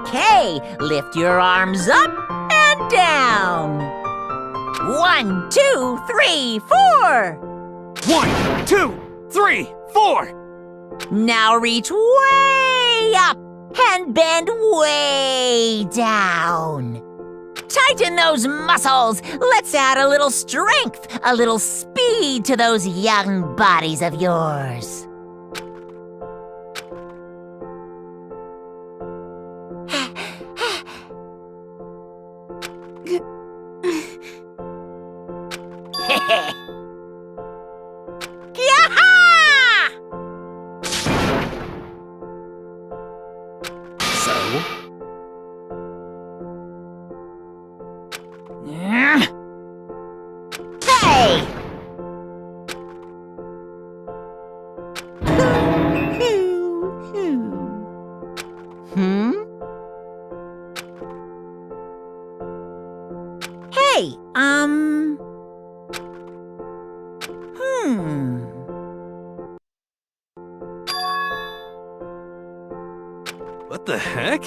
Okay, lift your arms up and down. 1, 2, 3, 4. 1, 2, 3, 4. Now reach way up and bend way down. Tighten those muscles. Let's add a little strength, a little speed to those young bodies of yours. Hey! Hey, What the heck?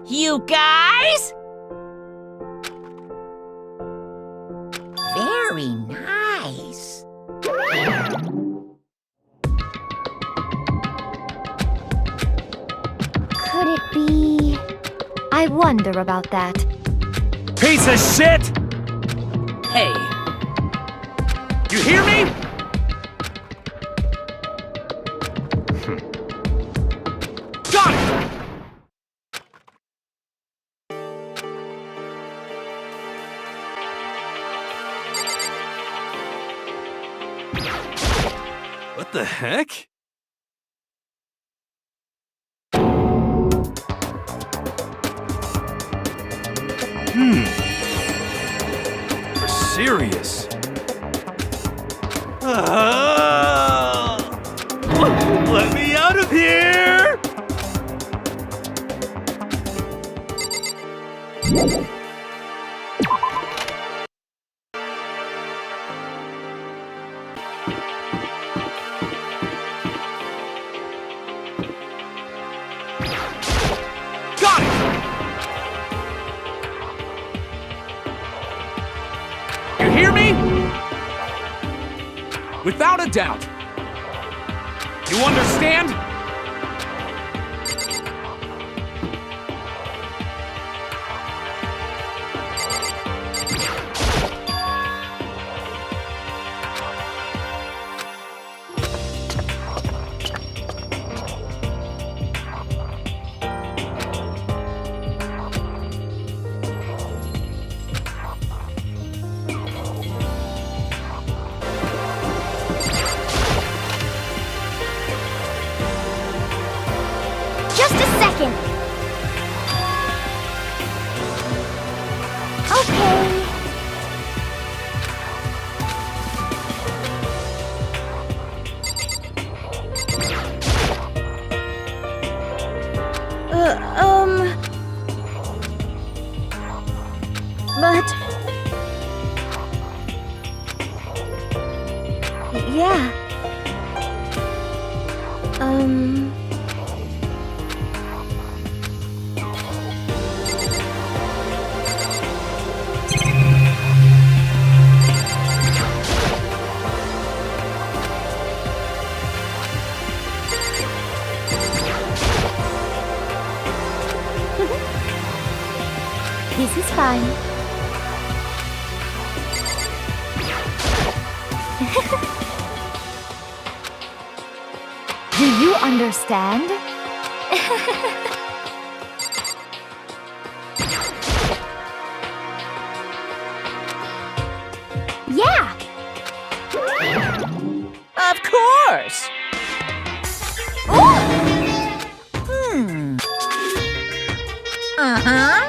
You guys? Very nice. Could it be? I wonder about that. Piece of shit! Hey. You hear me? Got it! What the heck? You're serious. Let me out of here! Got it! You hear me? Without a doubt. You understand? Just a second. Okay. But... yeah. This is fine. Do you understand? Yeah! Of course. Uh-huh.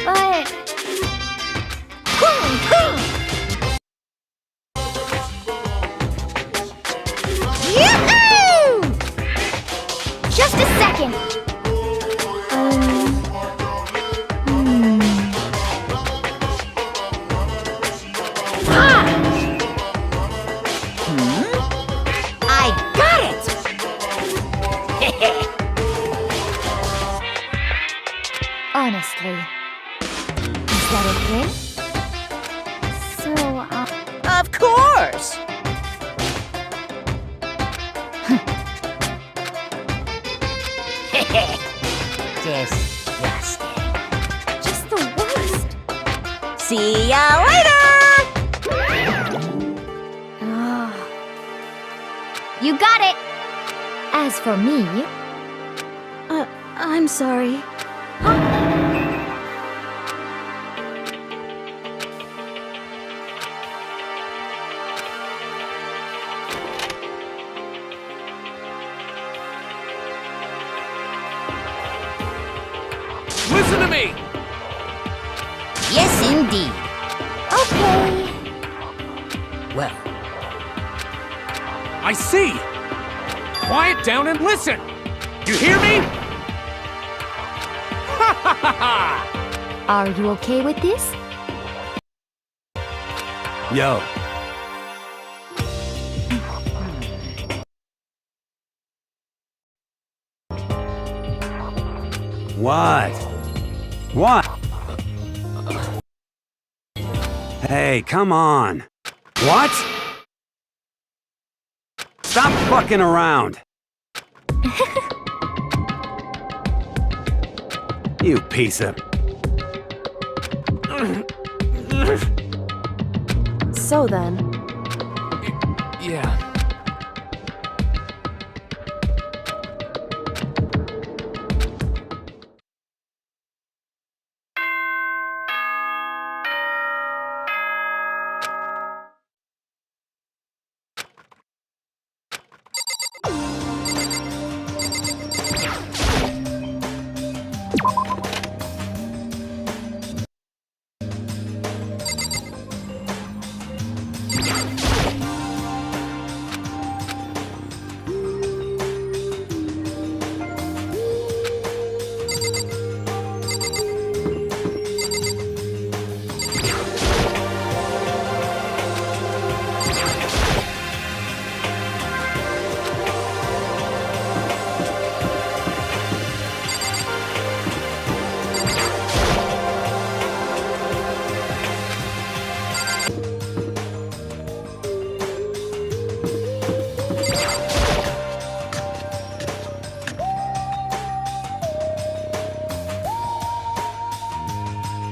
But... Yoo-hoo! just a second. I got it! honestly. Is that okay? So, Of course! Disgusting. just the worst. See ya later! You got it! As for me... I'm sorry. Listen to me! Yes, indeed. Okay. Well, I see! Quiet down and listen! You hear me? Ha ha ha ha! Are you okay with this? Yo. What? What? Hey, come on. What? Stop fucking around. You piece of... So then... Yeah.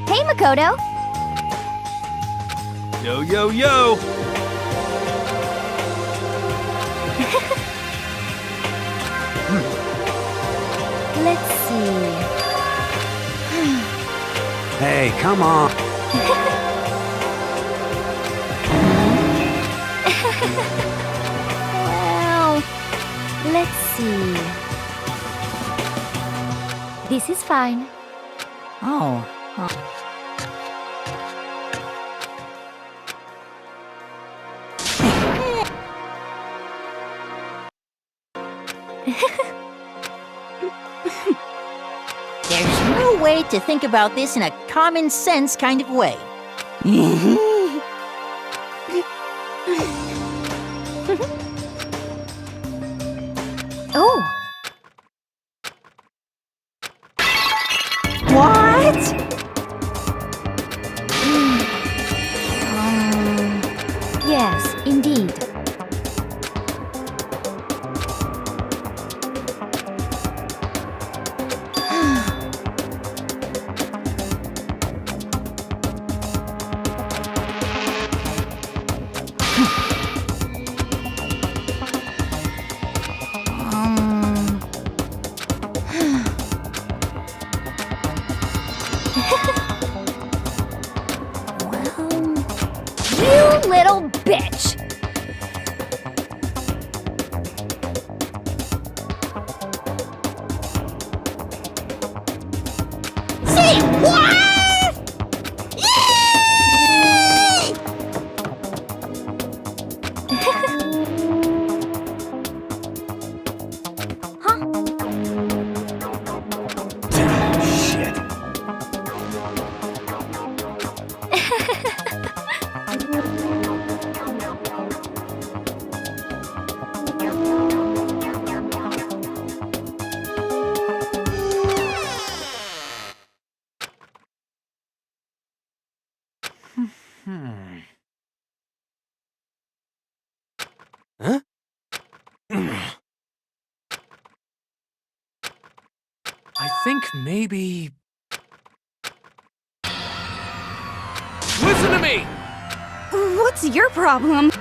Hey, Makoto! Yo, yo, yo! Let's see... Hey, come on. Well... Let's see... This is fine. oh. There's no way to think about this in a common sense kind of way. Oh! What? Yes, indeed. You little bitch! Say what? Yay! Shit. Huh? I think maybe... Listen to me! What's your problem?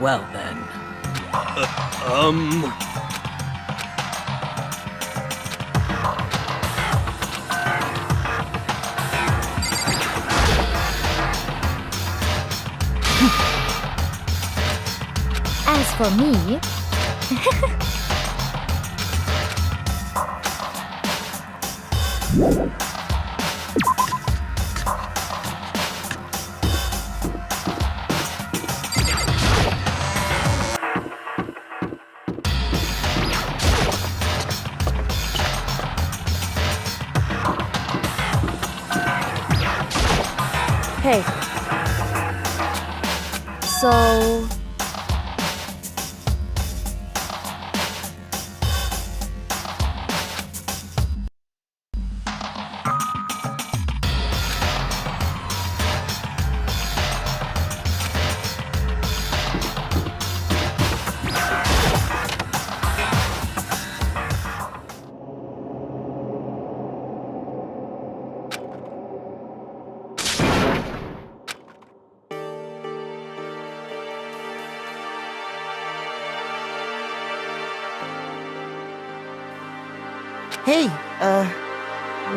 Well then... As for me, hey. So, Hey,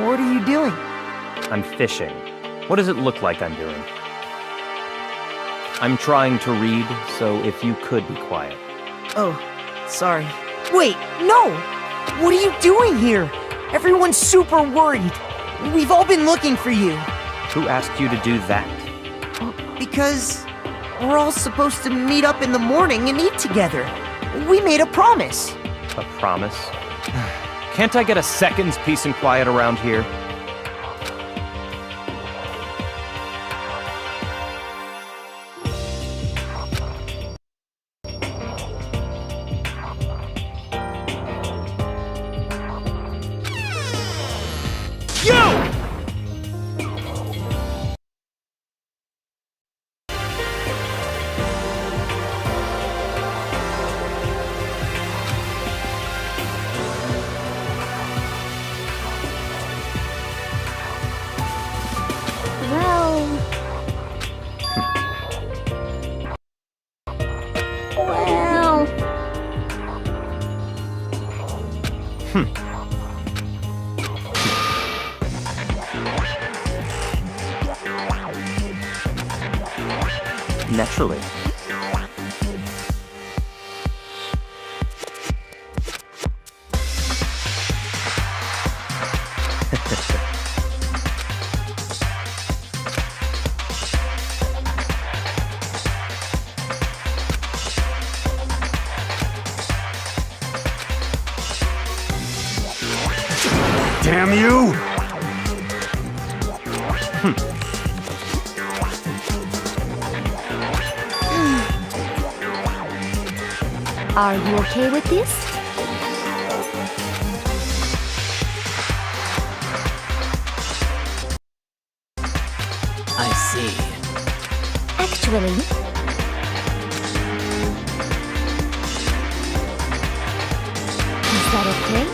what are you doing? I'm fishing. What does it look like I'm doing? I'm trying to read, so if you could be quiet. Oh, sorry. Wait, no! What are you doing here? Everyone's super worried. We've all been looking for you. Who asked you to do that? Because we're all supposed to meet up in the morning and eat together. We made a promise. A promise? Can't I get a second's peace and quiet around here? Naturally. Damn you! are you okay with this? I see. Actually, is that okay?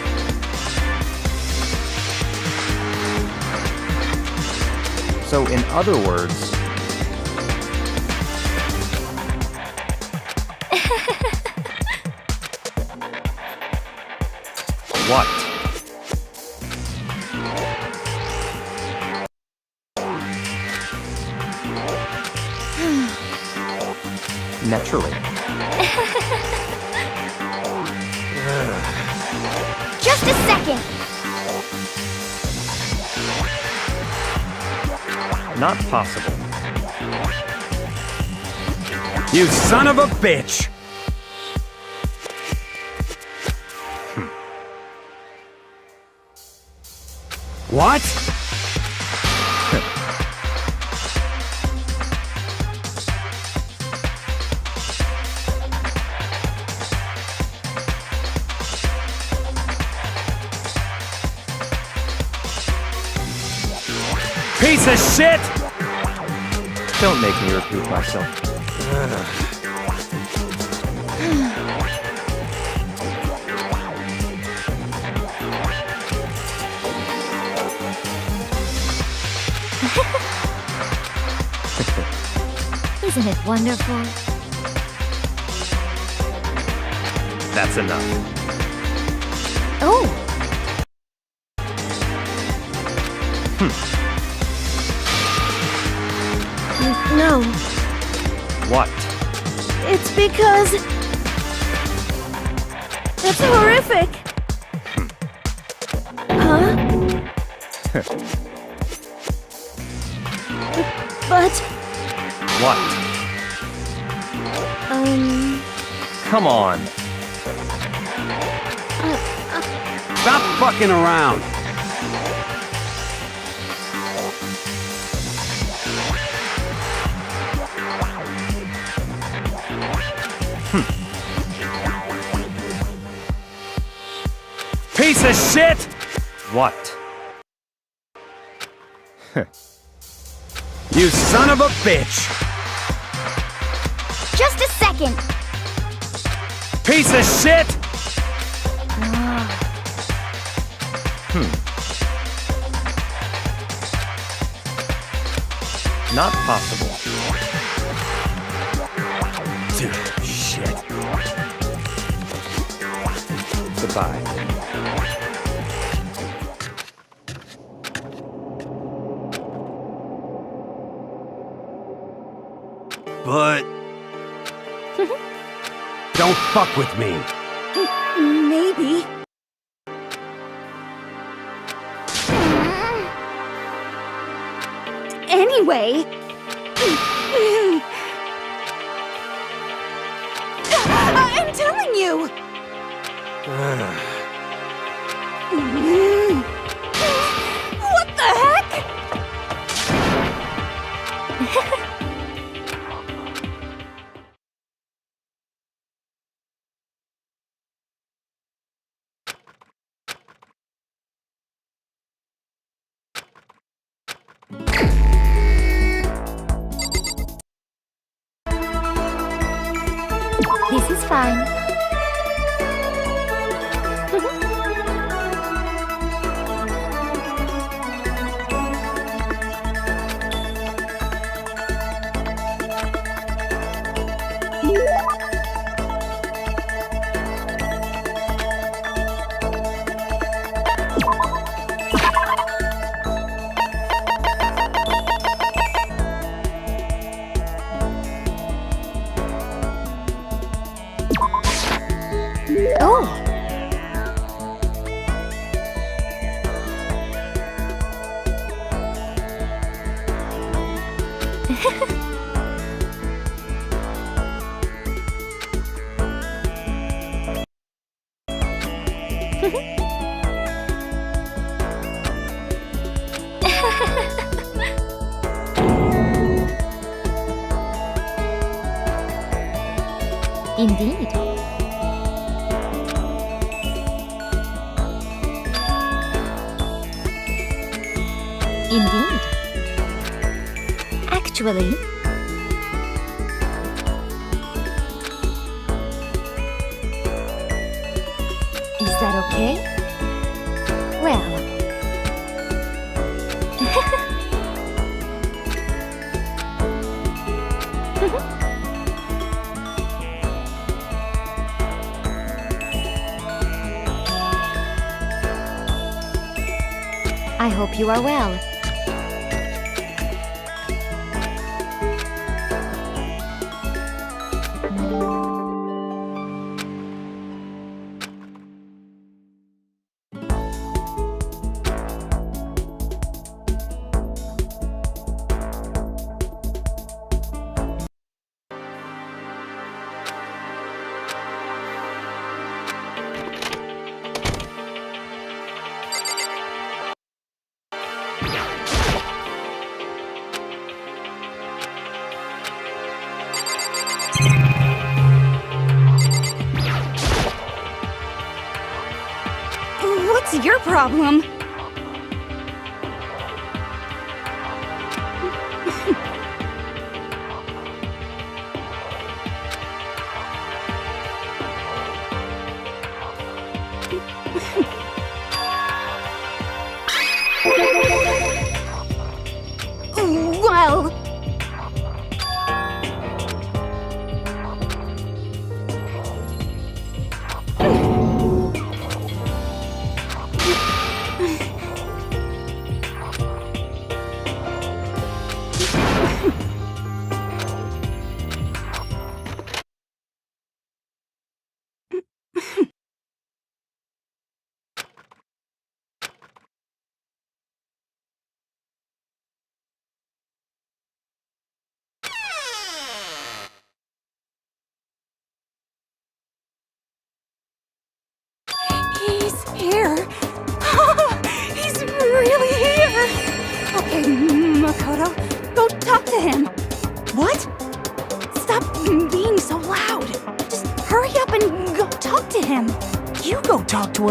So, in other words, what? Naturally. Just a second! Not possible. You son of a bitch! What? Piece of shit! Don't make me repeat myself. Isn't it wonderful? That's enough. Oh, no. What? It's because... It's horrific. Huh? But... What? Come on. Stop fucking around! Piece of shit! What? You son of a bitch! Just a second. Piece of shit! Not possible. Shit. Goodbye. But... Don't fuck with me. maybe. Anyway... I'm telling you! What the heck? This is fine. Oh! Indeed. Indeed. Actually, is that okay? Well, I hope you are well. What's your problem?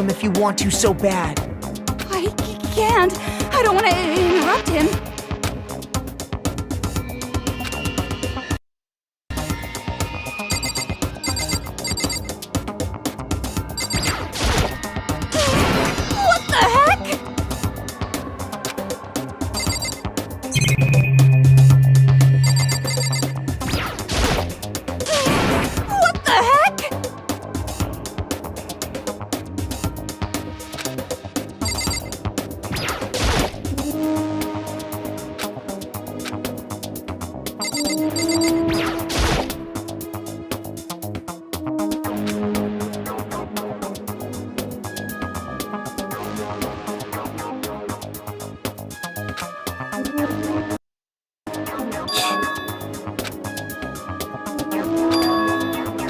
him if you want to so bad. I can't. I don't want to interrupt him. What the heck? What the heck?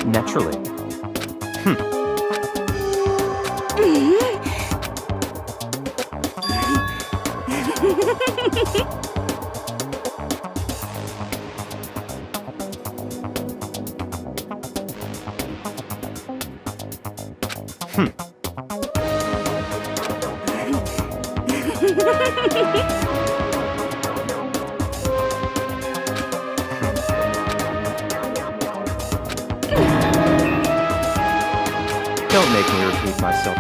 Naturally. Don't make me repeat myself.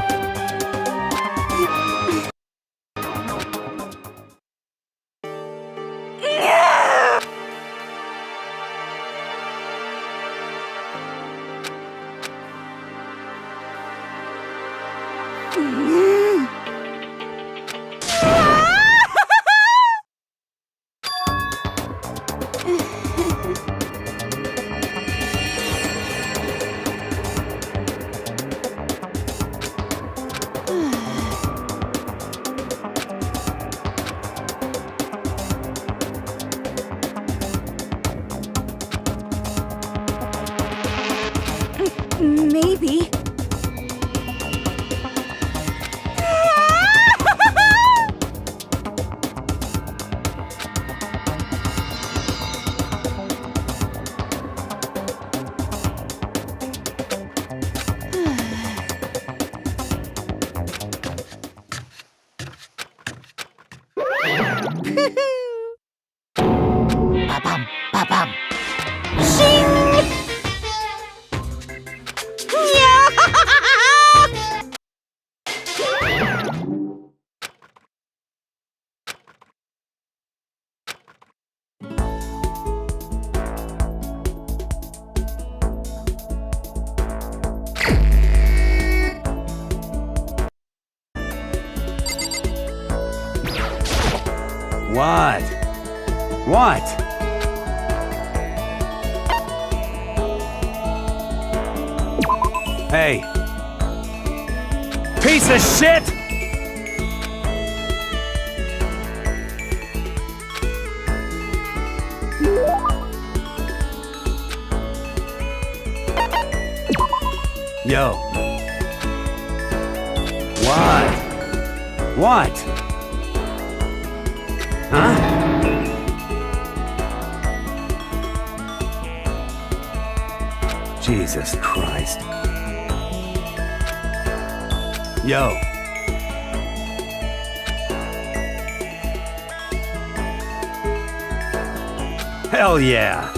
Maybe. Ba-bum, ba-bum. What? What? Hey! Piece of shit! Yo. What? What? Huh? Jesus Christ. Yo. Hell yeah.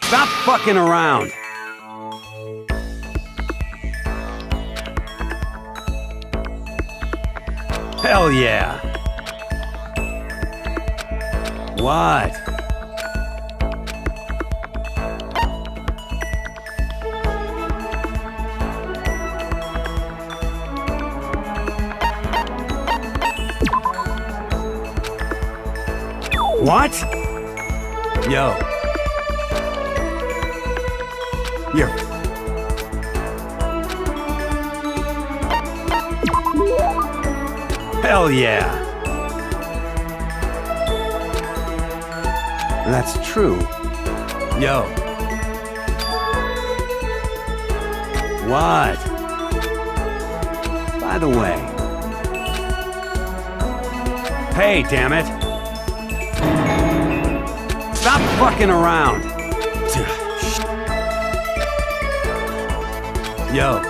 Stop fucking around! Hell yeah! What? What? Yo. You're... Hell yeah. That's true. Yo. What? By the way. Hey, damn it. Stop fucking around. Yo.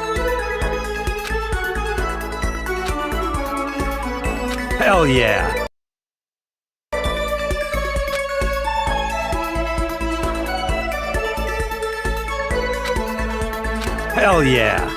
Hell yeah. Hell yeah.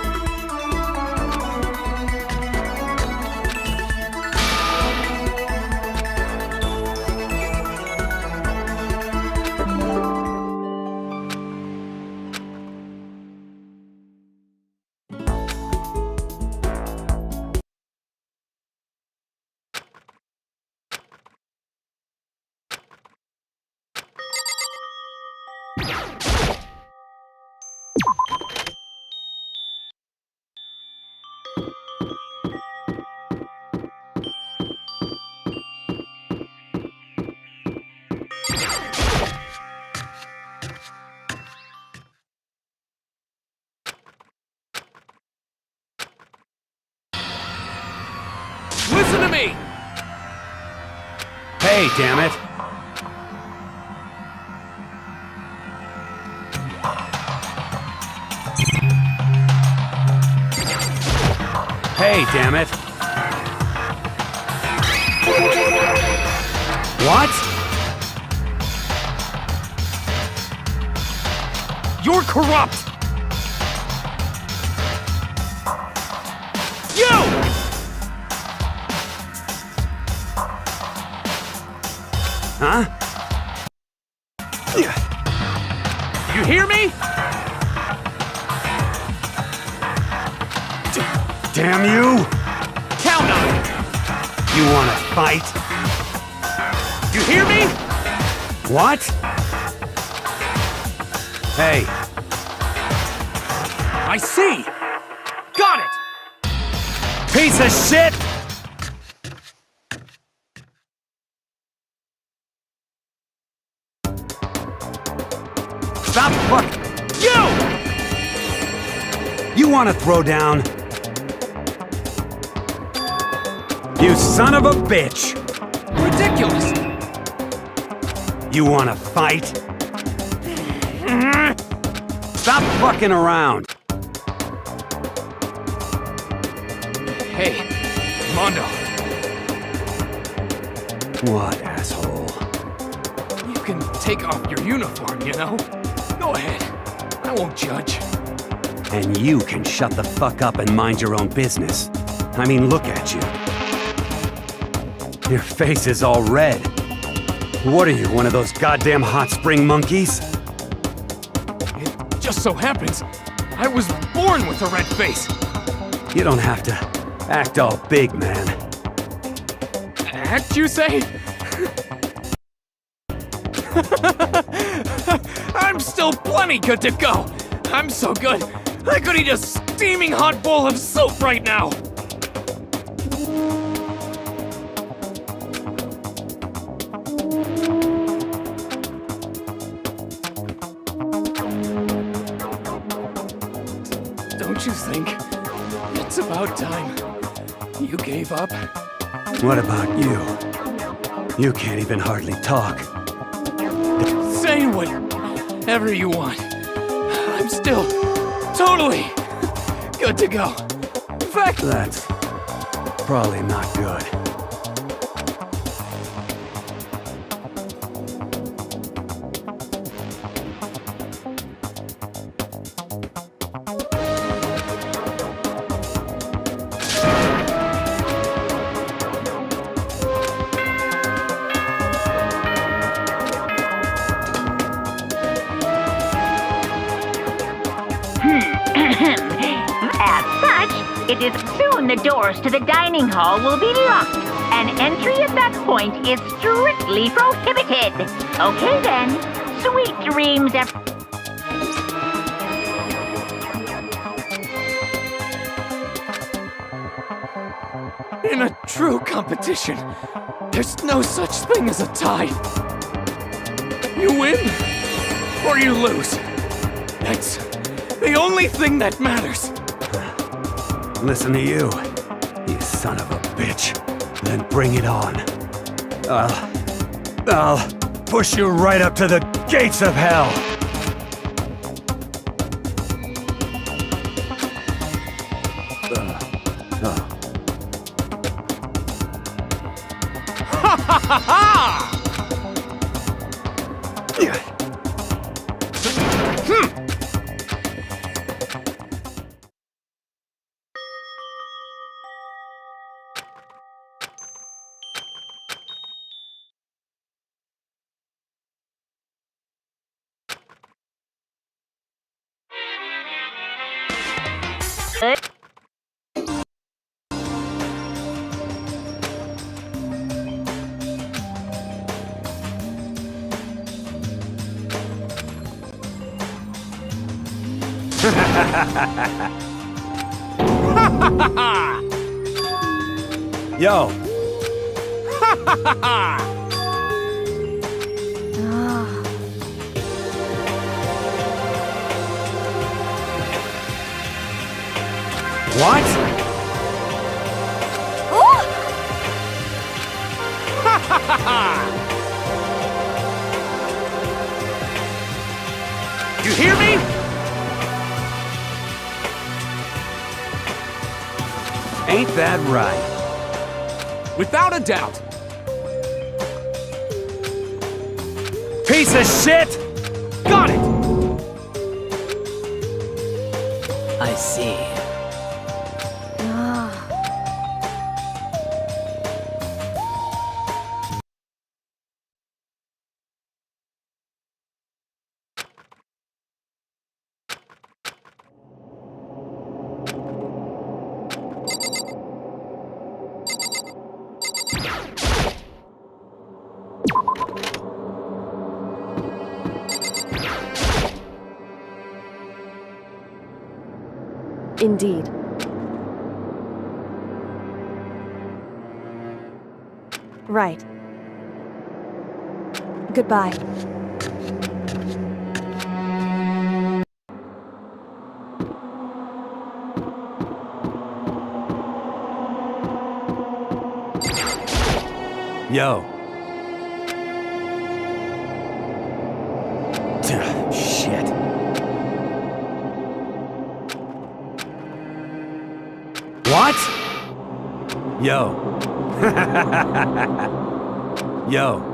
Listen to me! Hey, damn it. Hey, damn it. What? You're corrupt! You! Huh? You hear me? Damn you! Count on it! You wanna fight? You hear me? What? Hey, I see! Got it! piece of shit! Stop fuck! You! You wanna throw down? You son of a bitch! Ridiculous! You wanna fight? Stop fucking around! Hey, Mondo, What, asshole? you can take off your uniform, you know? Go ahead. I won't judge. And you can shut the fuck up and mind your own business. I mean, look at you. Your face is all red. What are you, one of those goddamn hot spring monkeys? It just so happens I was born with a red face. You don't have to act all big, man. Act, you say? I'm still plenty good to go. I'm so good, I could eat a steaming hot bowl of soup right now. Don't you think it's about time you gave up? What about you? You can't even hardly talk. Say whatever you want. I'm still totally good to go. In fact, That's probably not good. As such, it is soon the doors to the dining hall will be locked, and entry at that point is strictly prohibited. Okay then, sweet dreams, in a true competition, there's no such thing as a tie. You win or you lose. That's the only thing that matters. Listen to you, you son of a bitch. Then bring it on. I'll push you right up to the gates of hell. Ha ha ha ha! Yo, what? You hear me? Ain't that right? Without a doubt. Piece of shit! Got it! I see. Indeed. Right. Goodbye. Yo. Shit. What? Yo. Yo.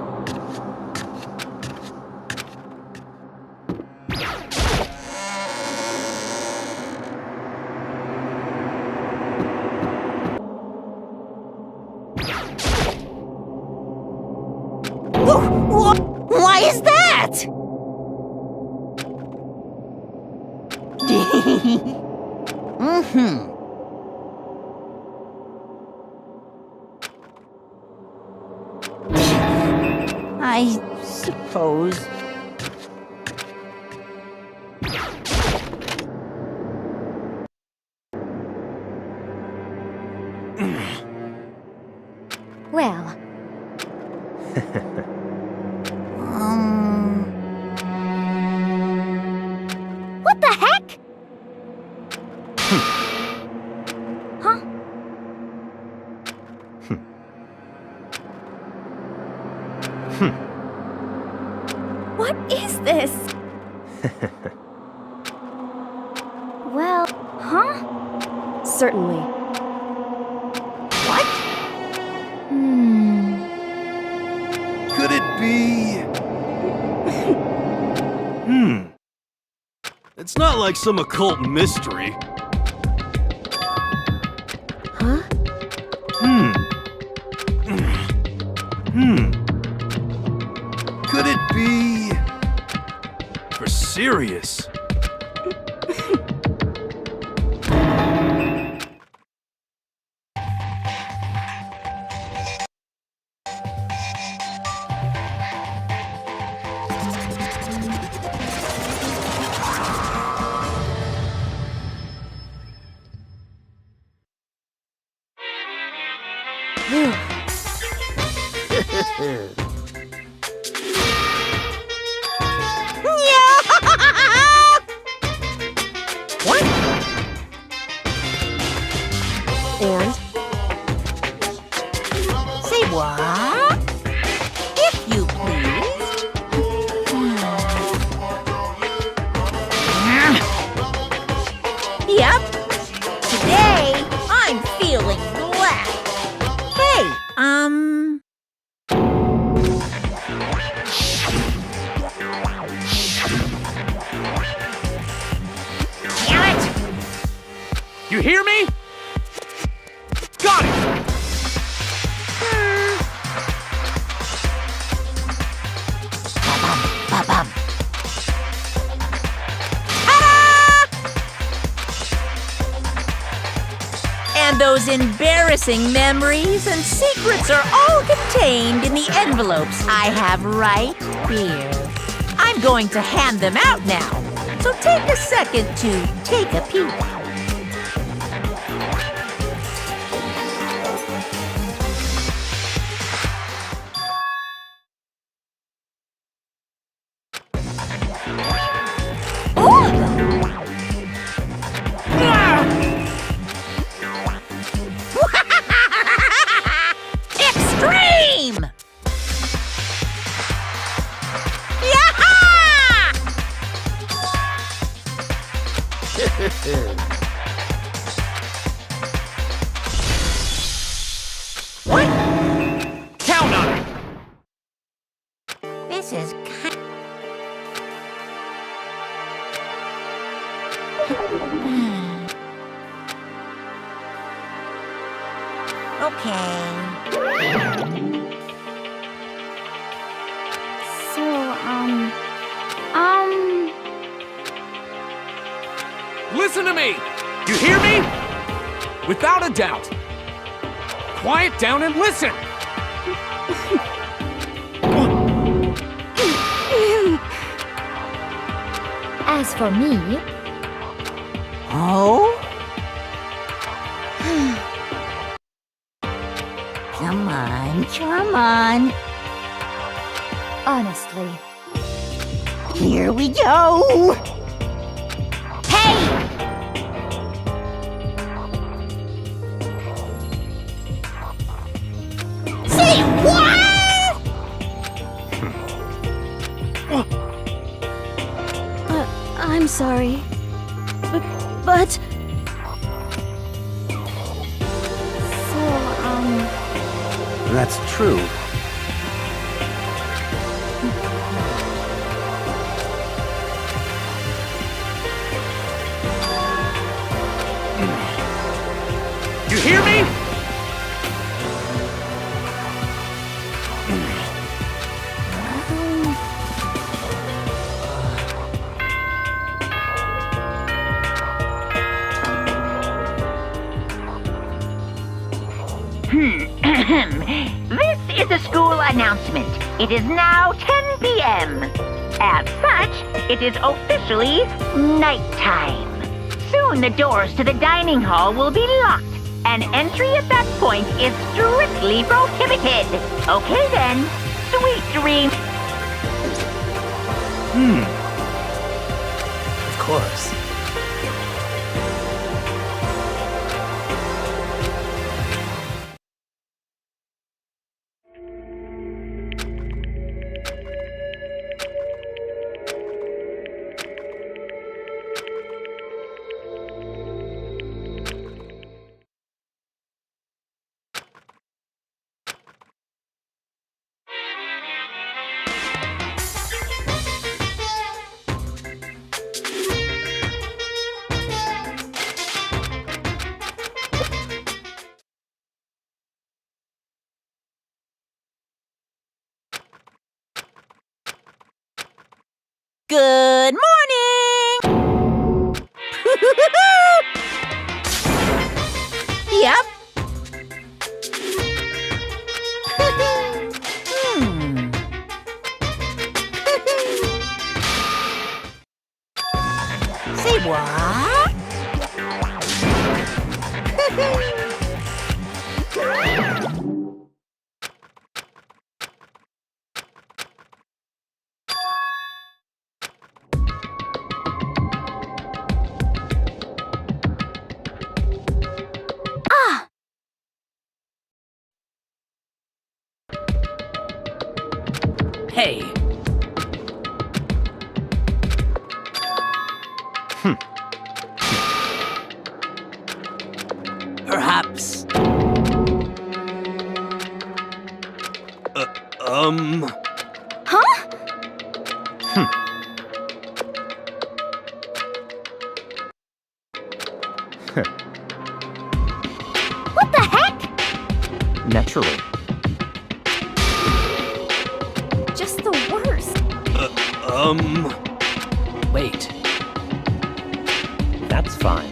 Why is that? Mm-hmm. I suppose. Well, what the heck? Huh? What is this? Well, huh? Certainly. What? Could it be? It's not like some occult mystery. Huh? Could it be? For serious? You hear me? Got it! Ba-bum. And those embarrassing memories and secrets are all contained in the envelopes I have right here. I'm going to hand them out now, so take a second to take a peek. Extreme! Yaha! What? Count on it! This is kind. Okay. So, Listen to me! You hear me? Without a doubt. Quiet down and listen! as for me, Oh? Come on, come on. honestly, Here we go. Hey! Say what? I'm sorry. But... So, That's true. You hear me? This is a school announcement. It is now 10 p.m. As such, it is officially nighttime. Soon the doors to the dining hall will be locked, and entry at that point is strictly prohibited. Okay then, sweet dreams. Of course. Good morning! Yep. Say what? Hey. Perhaps. Naturally. Just the worst. Wait. That's fine.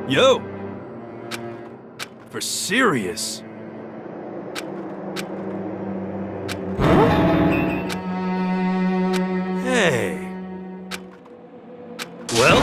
Yo! For serious? Hey. Well?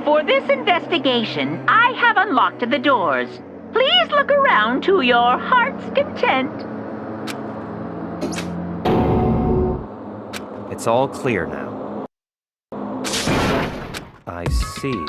For this investigation, I have unlocked the doors. Please look around to your heart's content. It's all clear now. I see.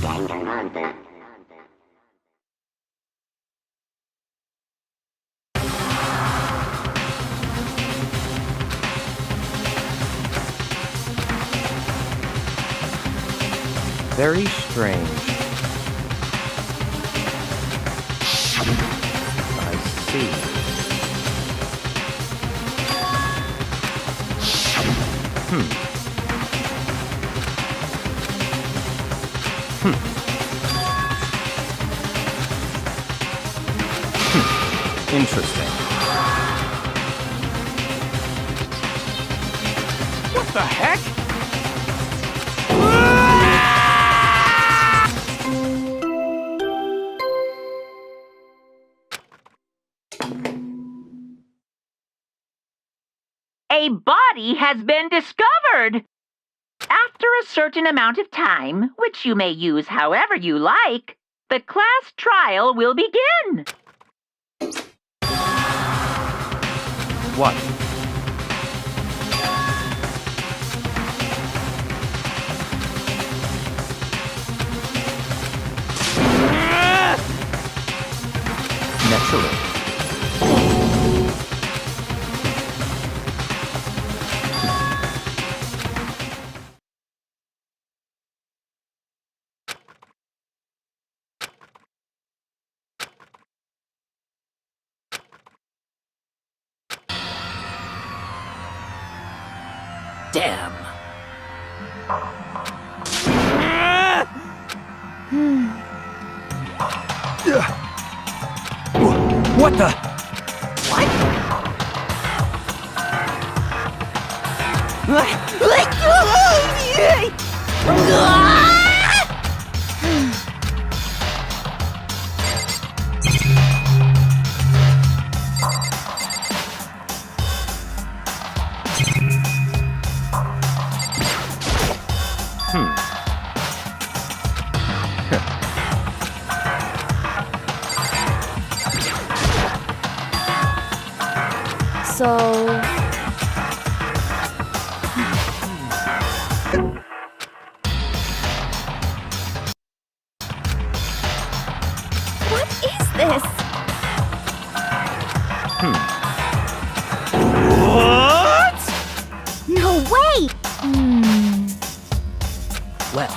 Danganronpa. Very strange. I see. Interesting. What the heck? A body has been discovered! After a certain amount of time, which you may use however you like, the class trial will begin. What? Naturally. Damn. What the? So, this. What? No way! Well.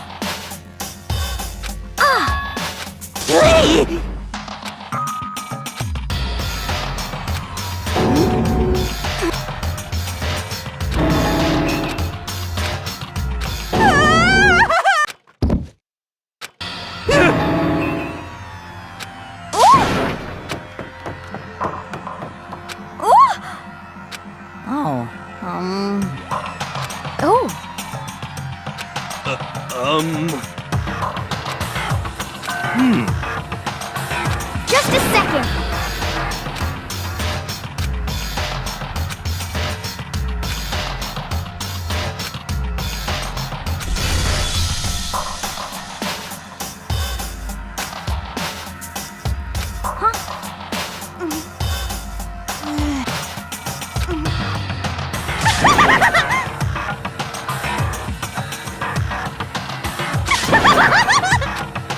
Just a second.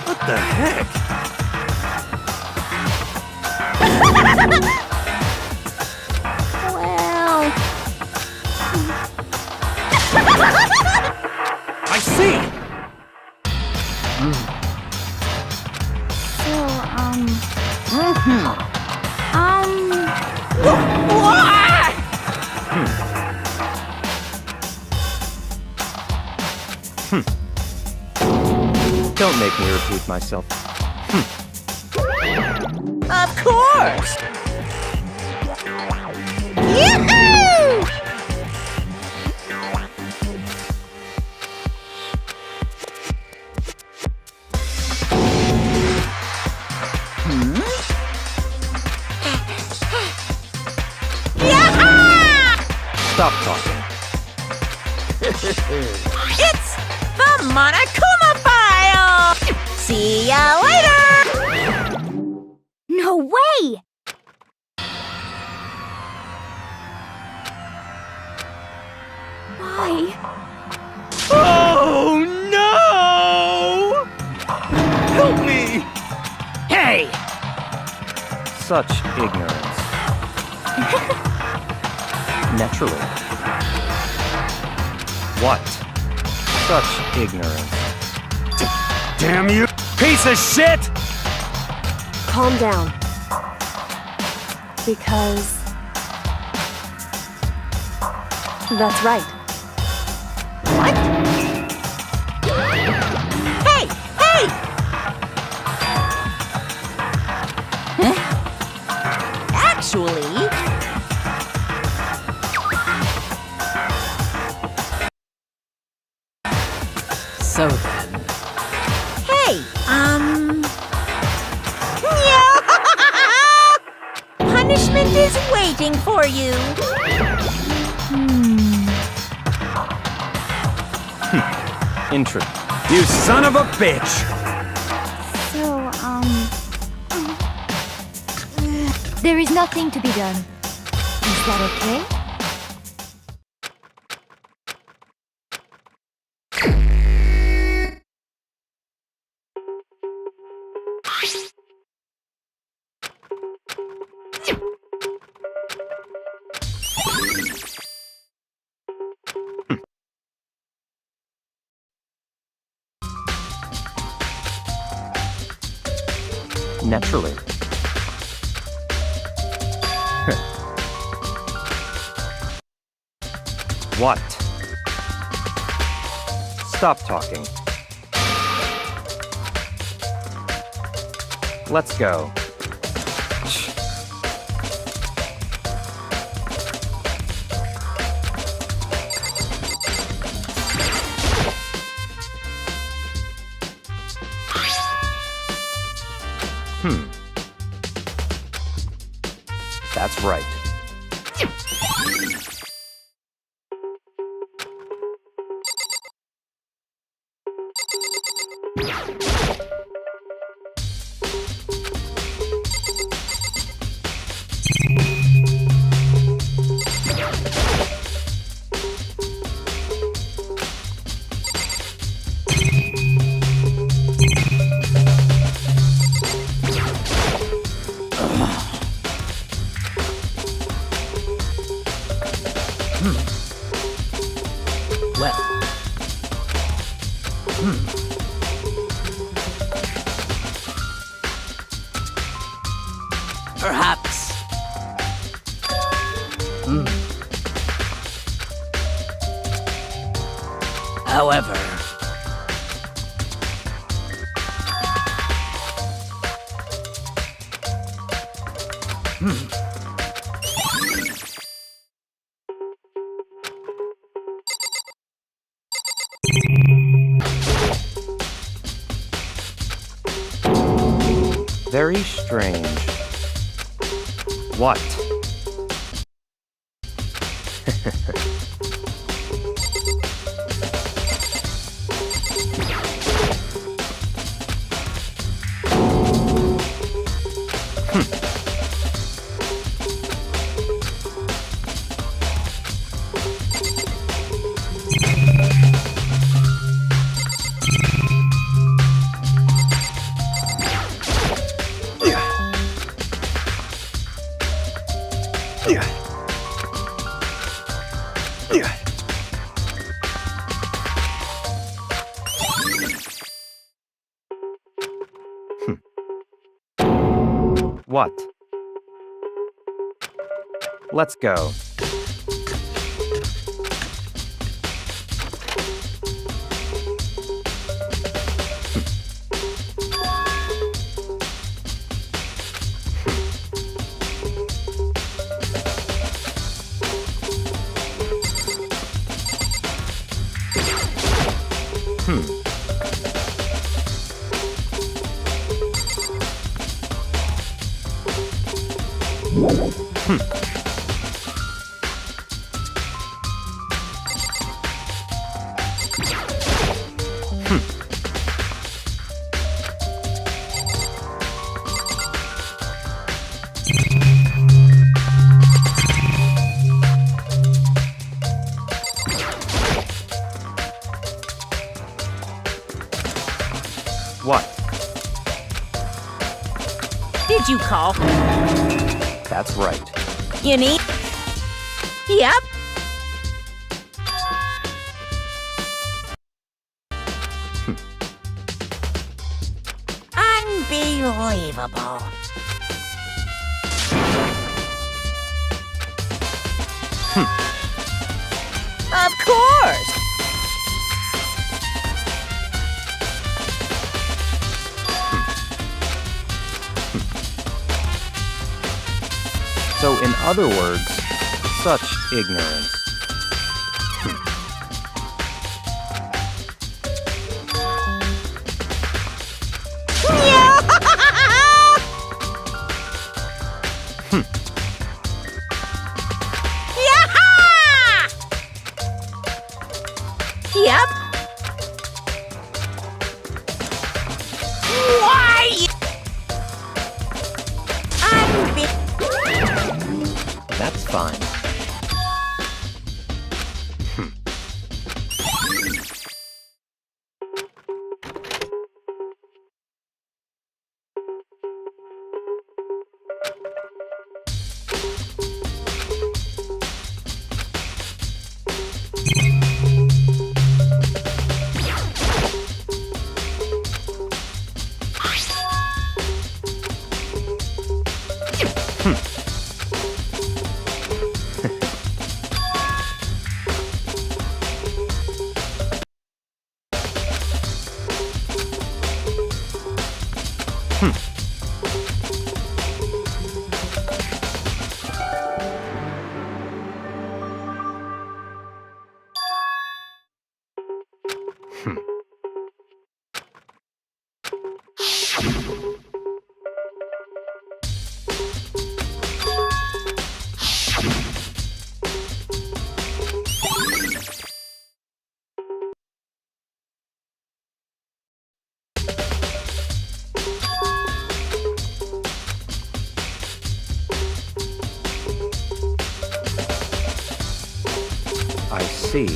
What the heck? Well, I see! Don't make me repeat myself. Of course! Yoo-hoo! Stop talking. It's the Monokuma File! See ya later! no way! Why? Oh no! Help me! Hey! Such ignorance. Naturally. What? Such ignorance. Damn you, piece of shit! Calm down. Because... that's right. What? Hey! Hey! Huh? Actually... So then... Hey, punishment is waiting for you. Interesting. You son of a bitch! So, there is nothing to be done. Is that okay? Naturally. What? Stop talking. Let's go. That's right. Perhaps. However, Very strange. What? What? Let's go. What? Did you call? That's right. You need? Yep. Unbelievable. Of course. So, in other words, such ignorance. Yep. Why? That's fine. I see.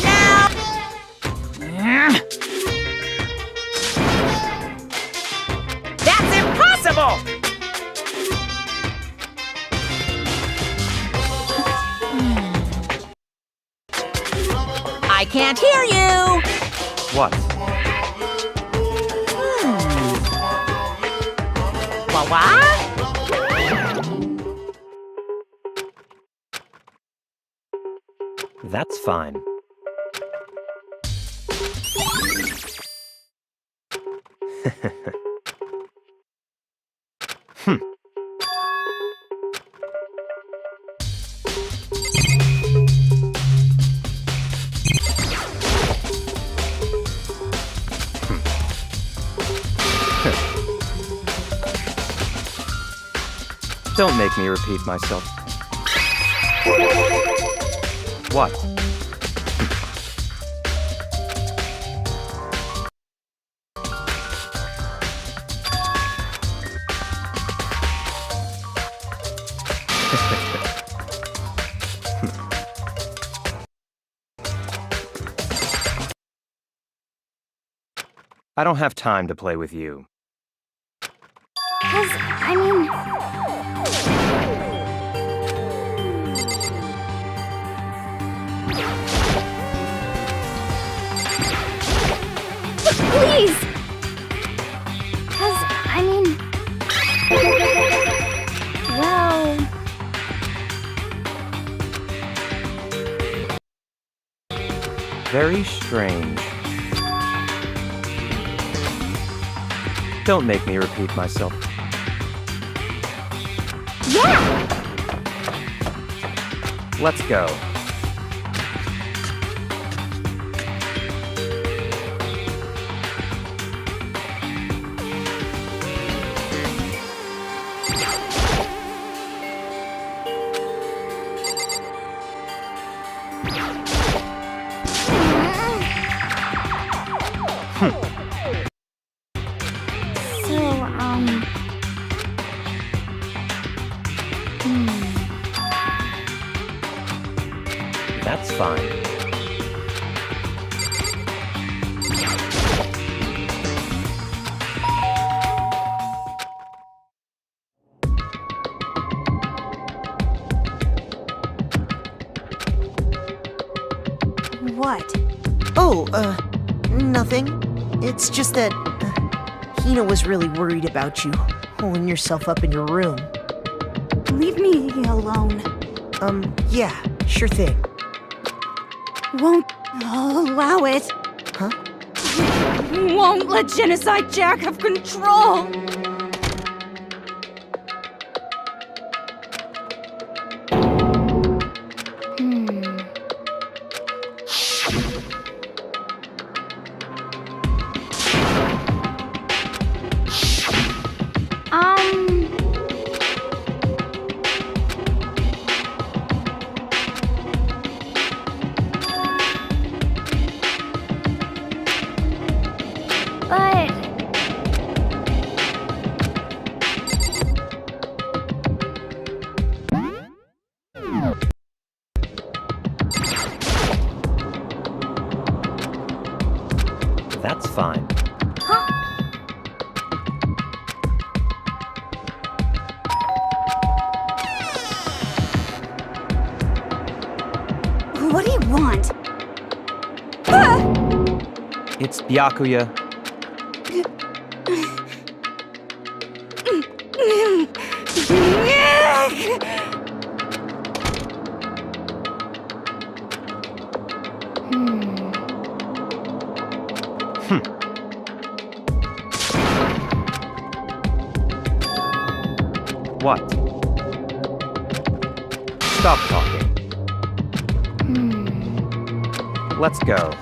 Now. That's impossible. I can't hear you. What? That's fine. Don't make me repeat myself. What? I don't have time to play with you. 'Cause, I mean... Please! 'Cause, I mean... Well... Very strange. Don't make me repeat myself. Yeah! Let's go. That's fine. What? Oh, nothing. It's just that Hina was really worried about you, holding yourself up in your room. Leave me alone. Yeah, sure thing. Won't allow it. Huh? Won't let Genocide Jack have control. That's fine. What do you want? It's Byakuya. What? Stop talking. Let's go.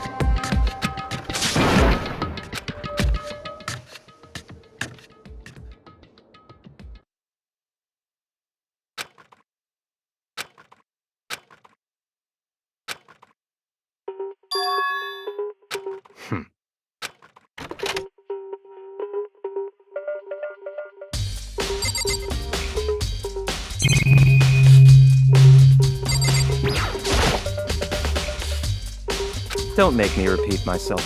Don't make me repeat myself.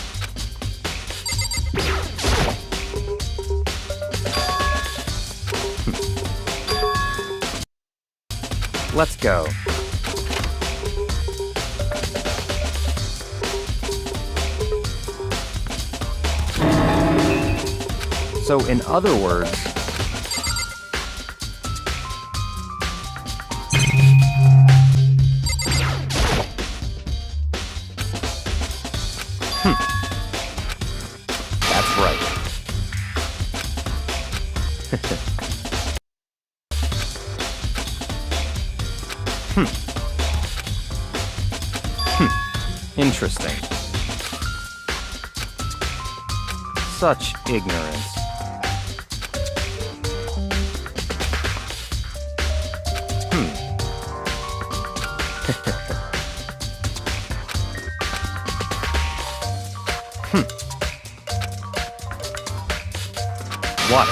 Let's go. So, in other words, Interesting. Such ignorance. What?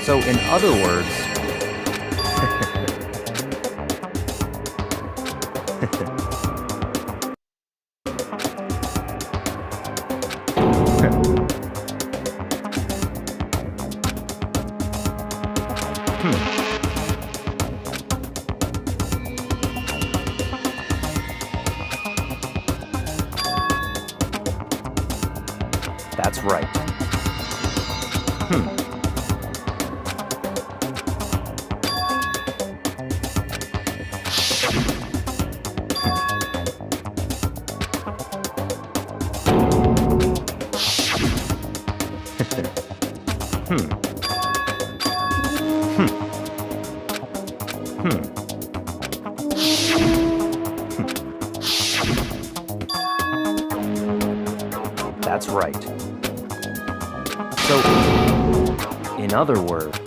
So, in other words... That's right. That's right. So, in other words...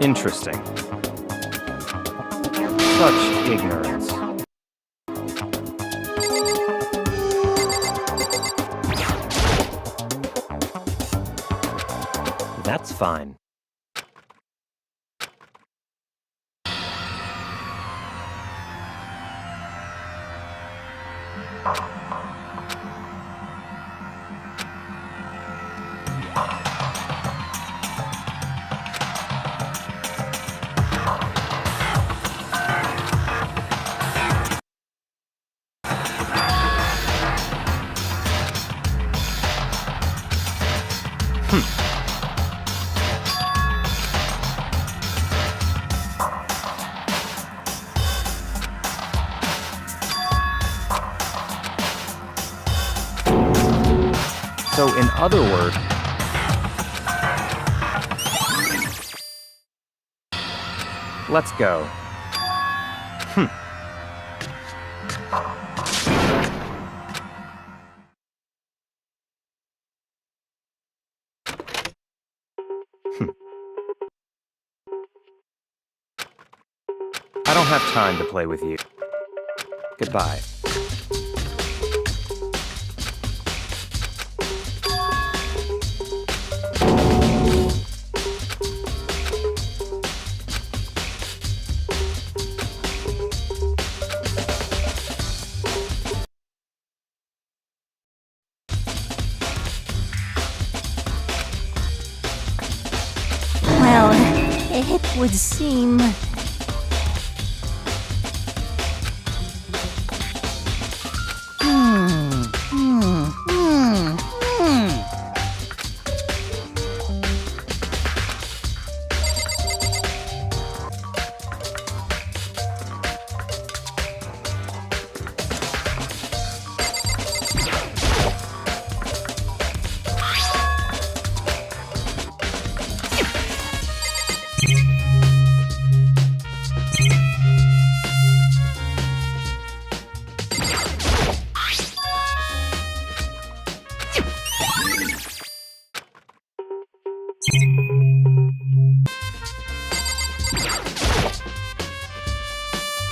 Interesting. Such ignorance. That's fine. So, in other words... Let's go. I don't have time to play with you. Goodbye. Well, it would seem...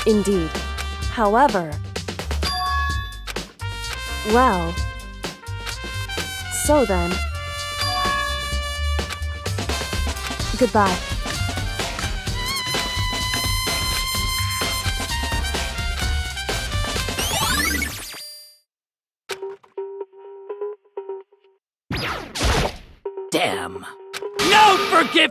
Indeed. However... Well... So then... Goodbye. Damn. No forgive...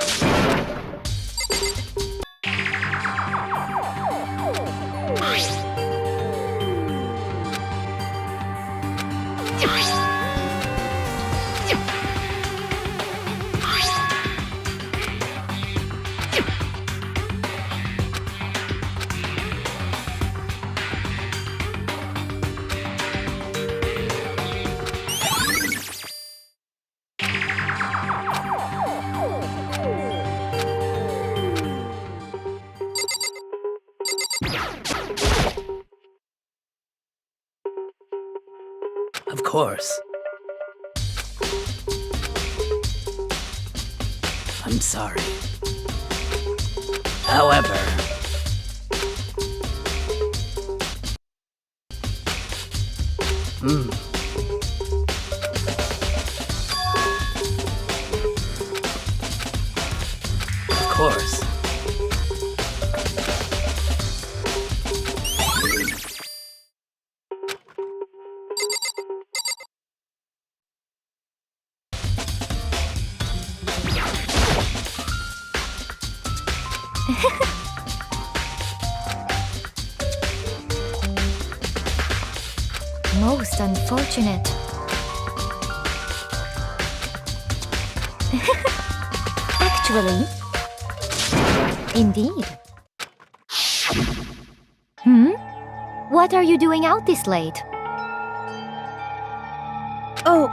course. I'm sorry. However... Of course. Most unfortunate. Actually, indeed. What are you doing out this late? Oh,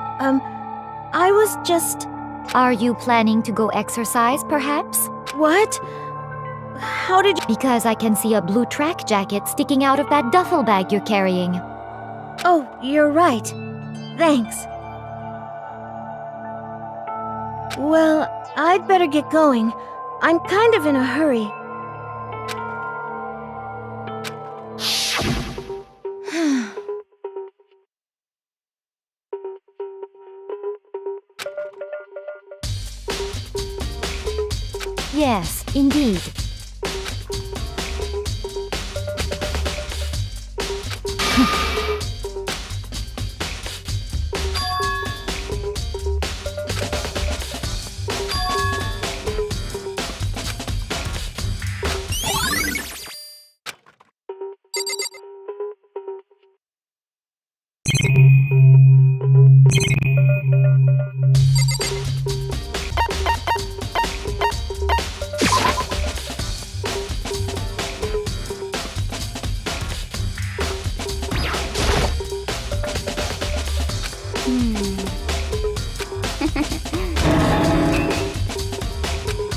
I was just... Are you planning to go exercise, perhaps? What? How did you... Because I can see a blue track jacket sticking out of that duffel bag you're carrying. Oh, you're right. Thanks. Well, I'd better get going. I'm kind of in a hurry. Yes, indeed.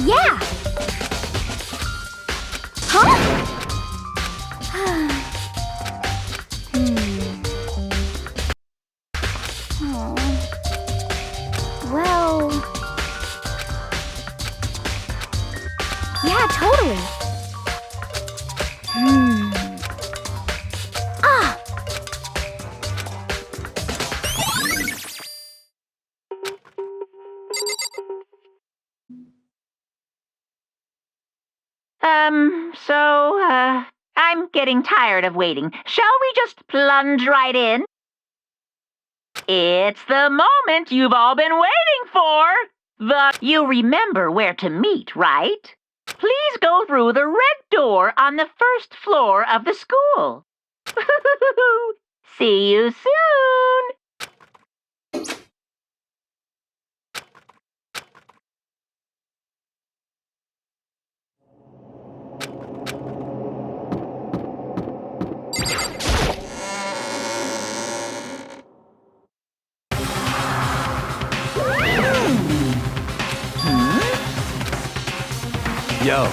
Yeah! Huh? Oh. Well... Yeah, totally. Ah! I'm getting tired of waiting. Shall we just plunge right in? It's the moment you've all been waiting for. You remember where to meet, right? Please go through the red door on the first floor of the school. See you soon. Yo.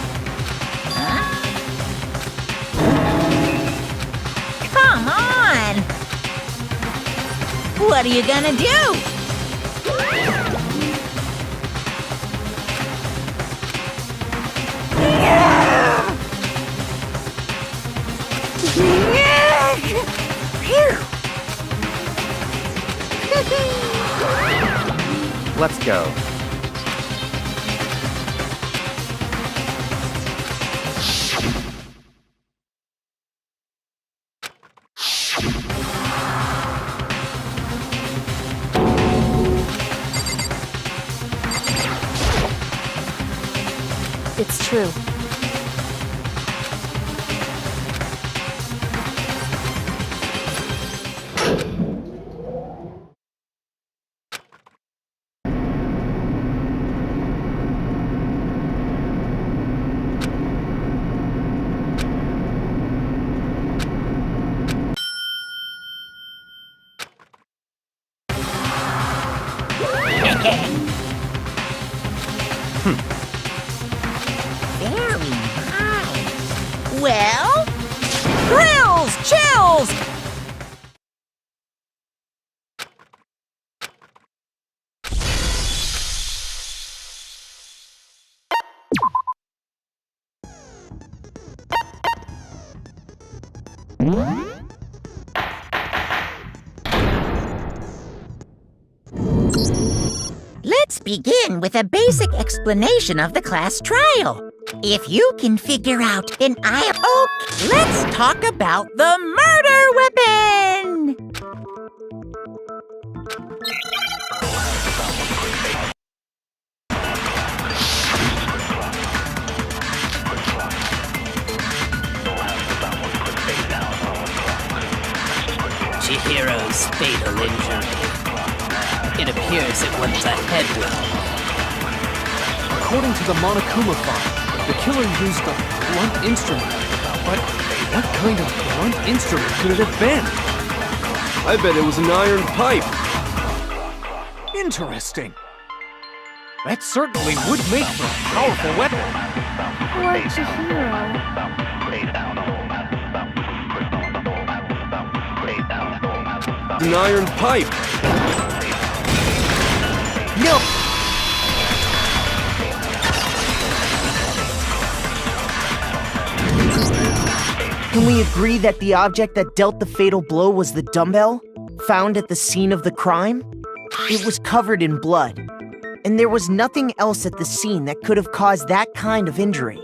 Come on! What are you gonna do? Let's go. It's true. Very nice. Well, thrills, chills, Let's begin with a basic explanation of the class trial. If you can figure out an let's talk about the murder weapon! Chihiro's fatal injury. It appears it was the head wound. According to the Monokuma file, the killer used a blunt instrument. But what kind of blunt instrument could it have been? I bet it was an iron pipe. Interesting. That certainly would make for a powerful weapon. Poor Chihiro. An iron pipe. No! Can we agree that the object that dealt the fatal blow was the dumbbell, found at the scene of the crime? It was covered in blood, and there was nothing else at the scene that could have caused that kind of injury.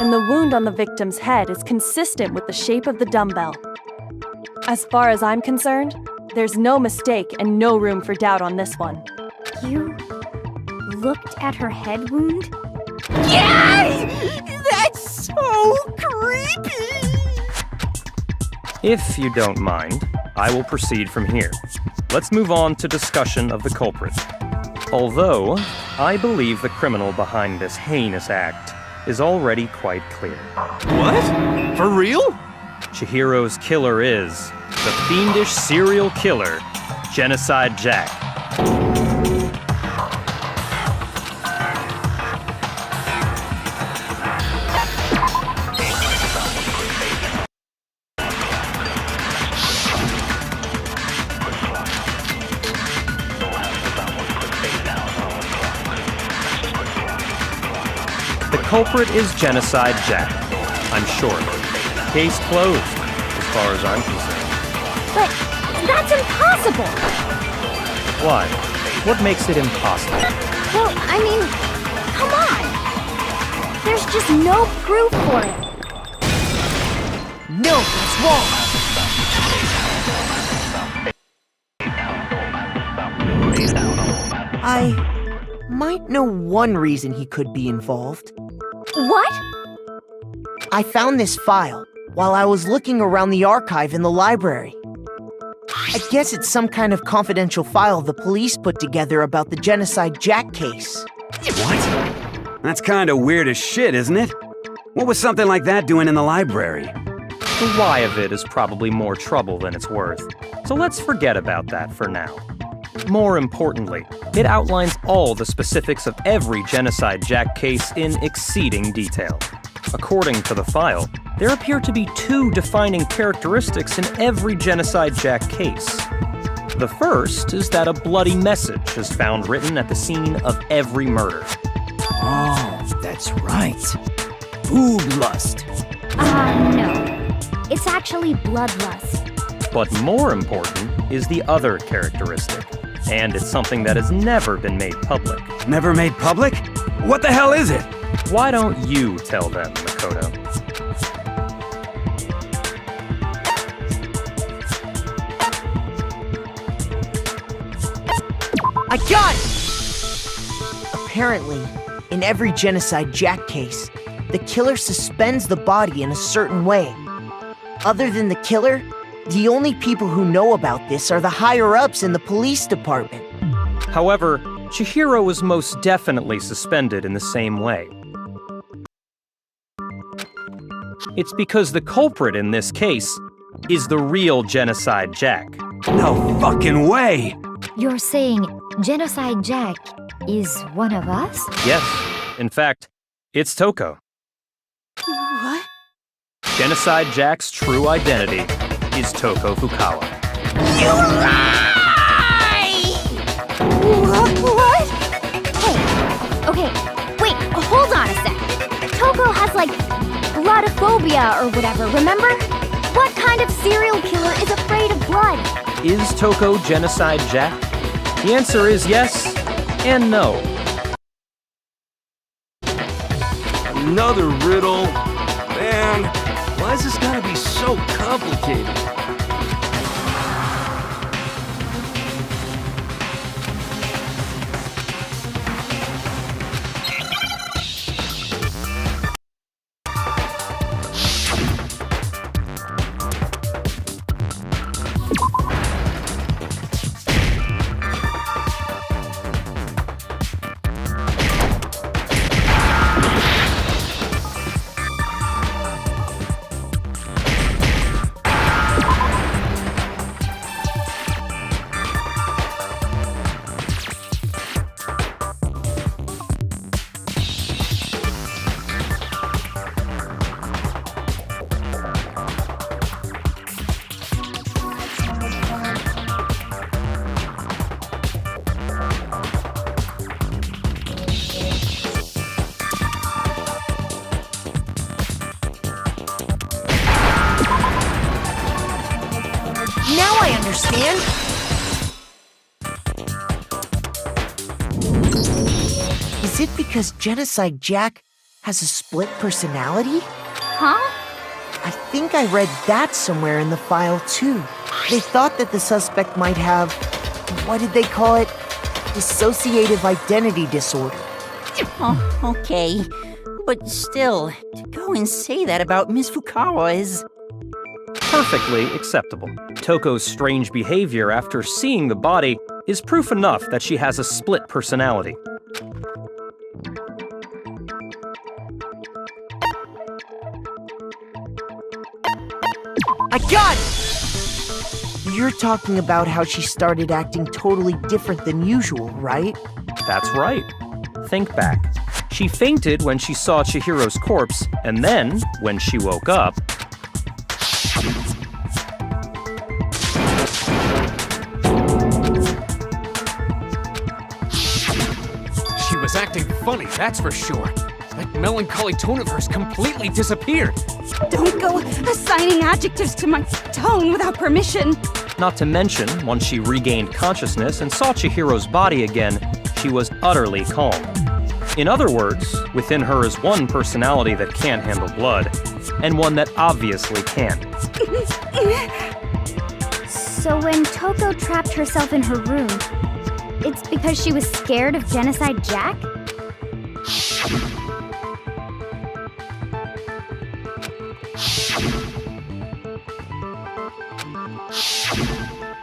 And the wound on the victim's head is consistent with the shape of the dumbbell. As far as I'm concerned, there's no mistake and no room for doubt on this one. You looked at her head wound? Yay! That's so creepy! If you don't mind, I will proceed from here. Let's move on to discussion of the culprit. Although, I believe the criminal behind this heinous act is already quite clear. What? For real? Chihiro's killer is the fiendish serial killer, Genocide Jack. The culprit is Genocide Jack, I'm sure. Case closed, as far as I'm concerned. But that's impossible! Why? What makes it impossible? Well, I mean, come on! There's just no proof for it. No, that's wrong! I might know one reason he could be involved. What? I found this file while I was looking around the archive in the library. I guess it's some kind of confidential file the police put together about the Genocide Jack case. What? That's kinda weird as shit, isn't it? What was something like that doing in the library? The why of it is probably more trouble than it's worth, so let's forget about that for now. More importantly, it outlines all the specifics of every Genocide Jack case in exceeding detail. According to the file, there appear to be two defining characteristics in every Genocide Jack case. The first is that a bloody message is found written at the scene of every murder. Oh, that's right. Food lust. No. It's actually bloodlust. But more important is the other characteristic, and it's something that has never been made public. Never made public? What the hell is it? Why don't you tell them, Makoto? I got it! Apparently, in every Genocide Jack case, the killer suspends the body in a certain way. Other than the killer, the only people who know about this are the higher-ups in the police department. However, Chihiro was most definitely suspended in the same way. It's because the culprit in this case is the real Genocide Jack. No fucking way! You're saying Genocide Jack is one of us? Yes, in fact, it's Toko. What? Genocide Jack's true identity is Toko Fukawa. You lie! What? Hey, okay, wait, hold on a sec. Toko has, like, bloodophobia or whatever, remember? What kind of serial killer is afraid of blood? Is Toko Genocide Jack? The answer is yes and no. Another riddle. Man, why's this gotta be so complicated? Now I understand. Is it because Genocide Jack has a split personality? Huh? I think I read that somewhere in the file, too. They thought that the suspect might have, what did they call it? Dissociative identity disorder. Oh, okay. But still, to go and say that about Miss Fukawa is... Perfectly acceptable. Toko's strange behavior after seeing the body is proof enough that she has a split personality. I got it! You're talking about how she started acting totally different than usual, right? That's right. Think back. She fainted when she saw Chihiro's corpse, and then, when she woke up, She was acting funny, that's for sure. That melancholy tone of hers completely disappeared. Don't go assigning adjectives to my tone without permission. not to mention, once she regained consciousness and saw Chihiro's body again, she was utterly calm. In other words, within her is one personality that can't handle blood, and one that obviously can. So when Toko trapped herself in her room, it's because she was scared of Genocide Jack?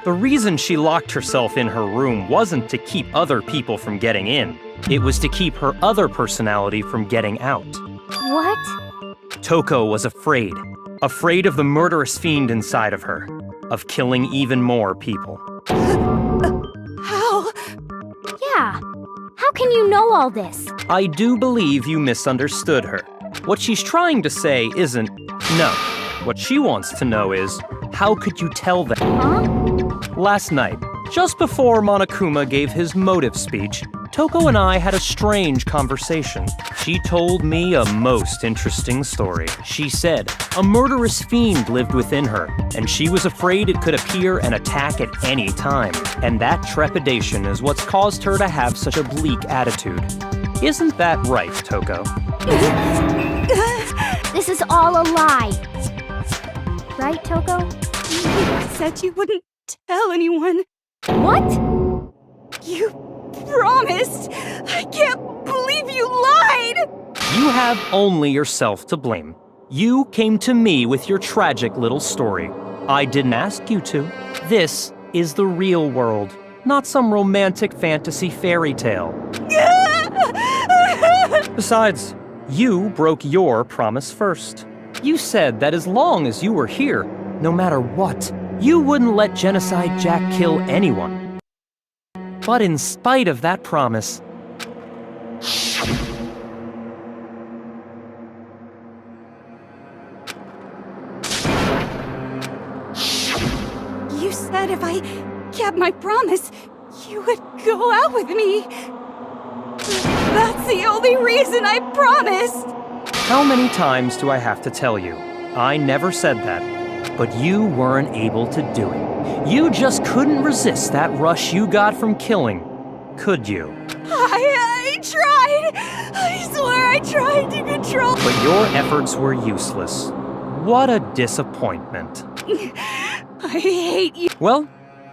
The reason she locked herself in her room wasn't to keep other people from getting in. It was to keep her other personality from getting out. What? Toko was afraid. Afraid of the murderous fiend inside of her. Of killing even more people. How? Yeah. How can you know all this? I do believe you misunderstood her. What she's trying to say isn't, no. What she wants to know is, how could you tell them? Huh? Last night, just before Monokuma gave his motive speech, Toko and I had a strange conversation. She told me a most interesting story. She said a murderous fiend lived within her, and she was afraid it could appear and attack at any time. And that trepidation is what's caused her to have such a bleak attitude. Isn't that right, Toko? This is all a lie. Right, Toko? You said you wouldn't tell anyone. What? You promised! I can't believe you lied! You have only yourself to blame. You came to me with your tragic little story. I didn't ask you to. This is the real world, not some romantic fantasy fairy tale. Besides, you broke your promise first. You said that as long as you were here, no matter what, you wouldn't let Genocide Jack kill anyone. But in spite of that promise, You said if I kept my promise, you would go out with me. That's the only reason I promised. how many times do I have to tell you? I never said that. But you weren't able to do it. You just couldn't resist that rush you got from killing, could you? I tried! I swear I tried to control. But your efforts were useless. What a disappointment. I hate you. Well,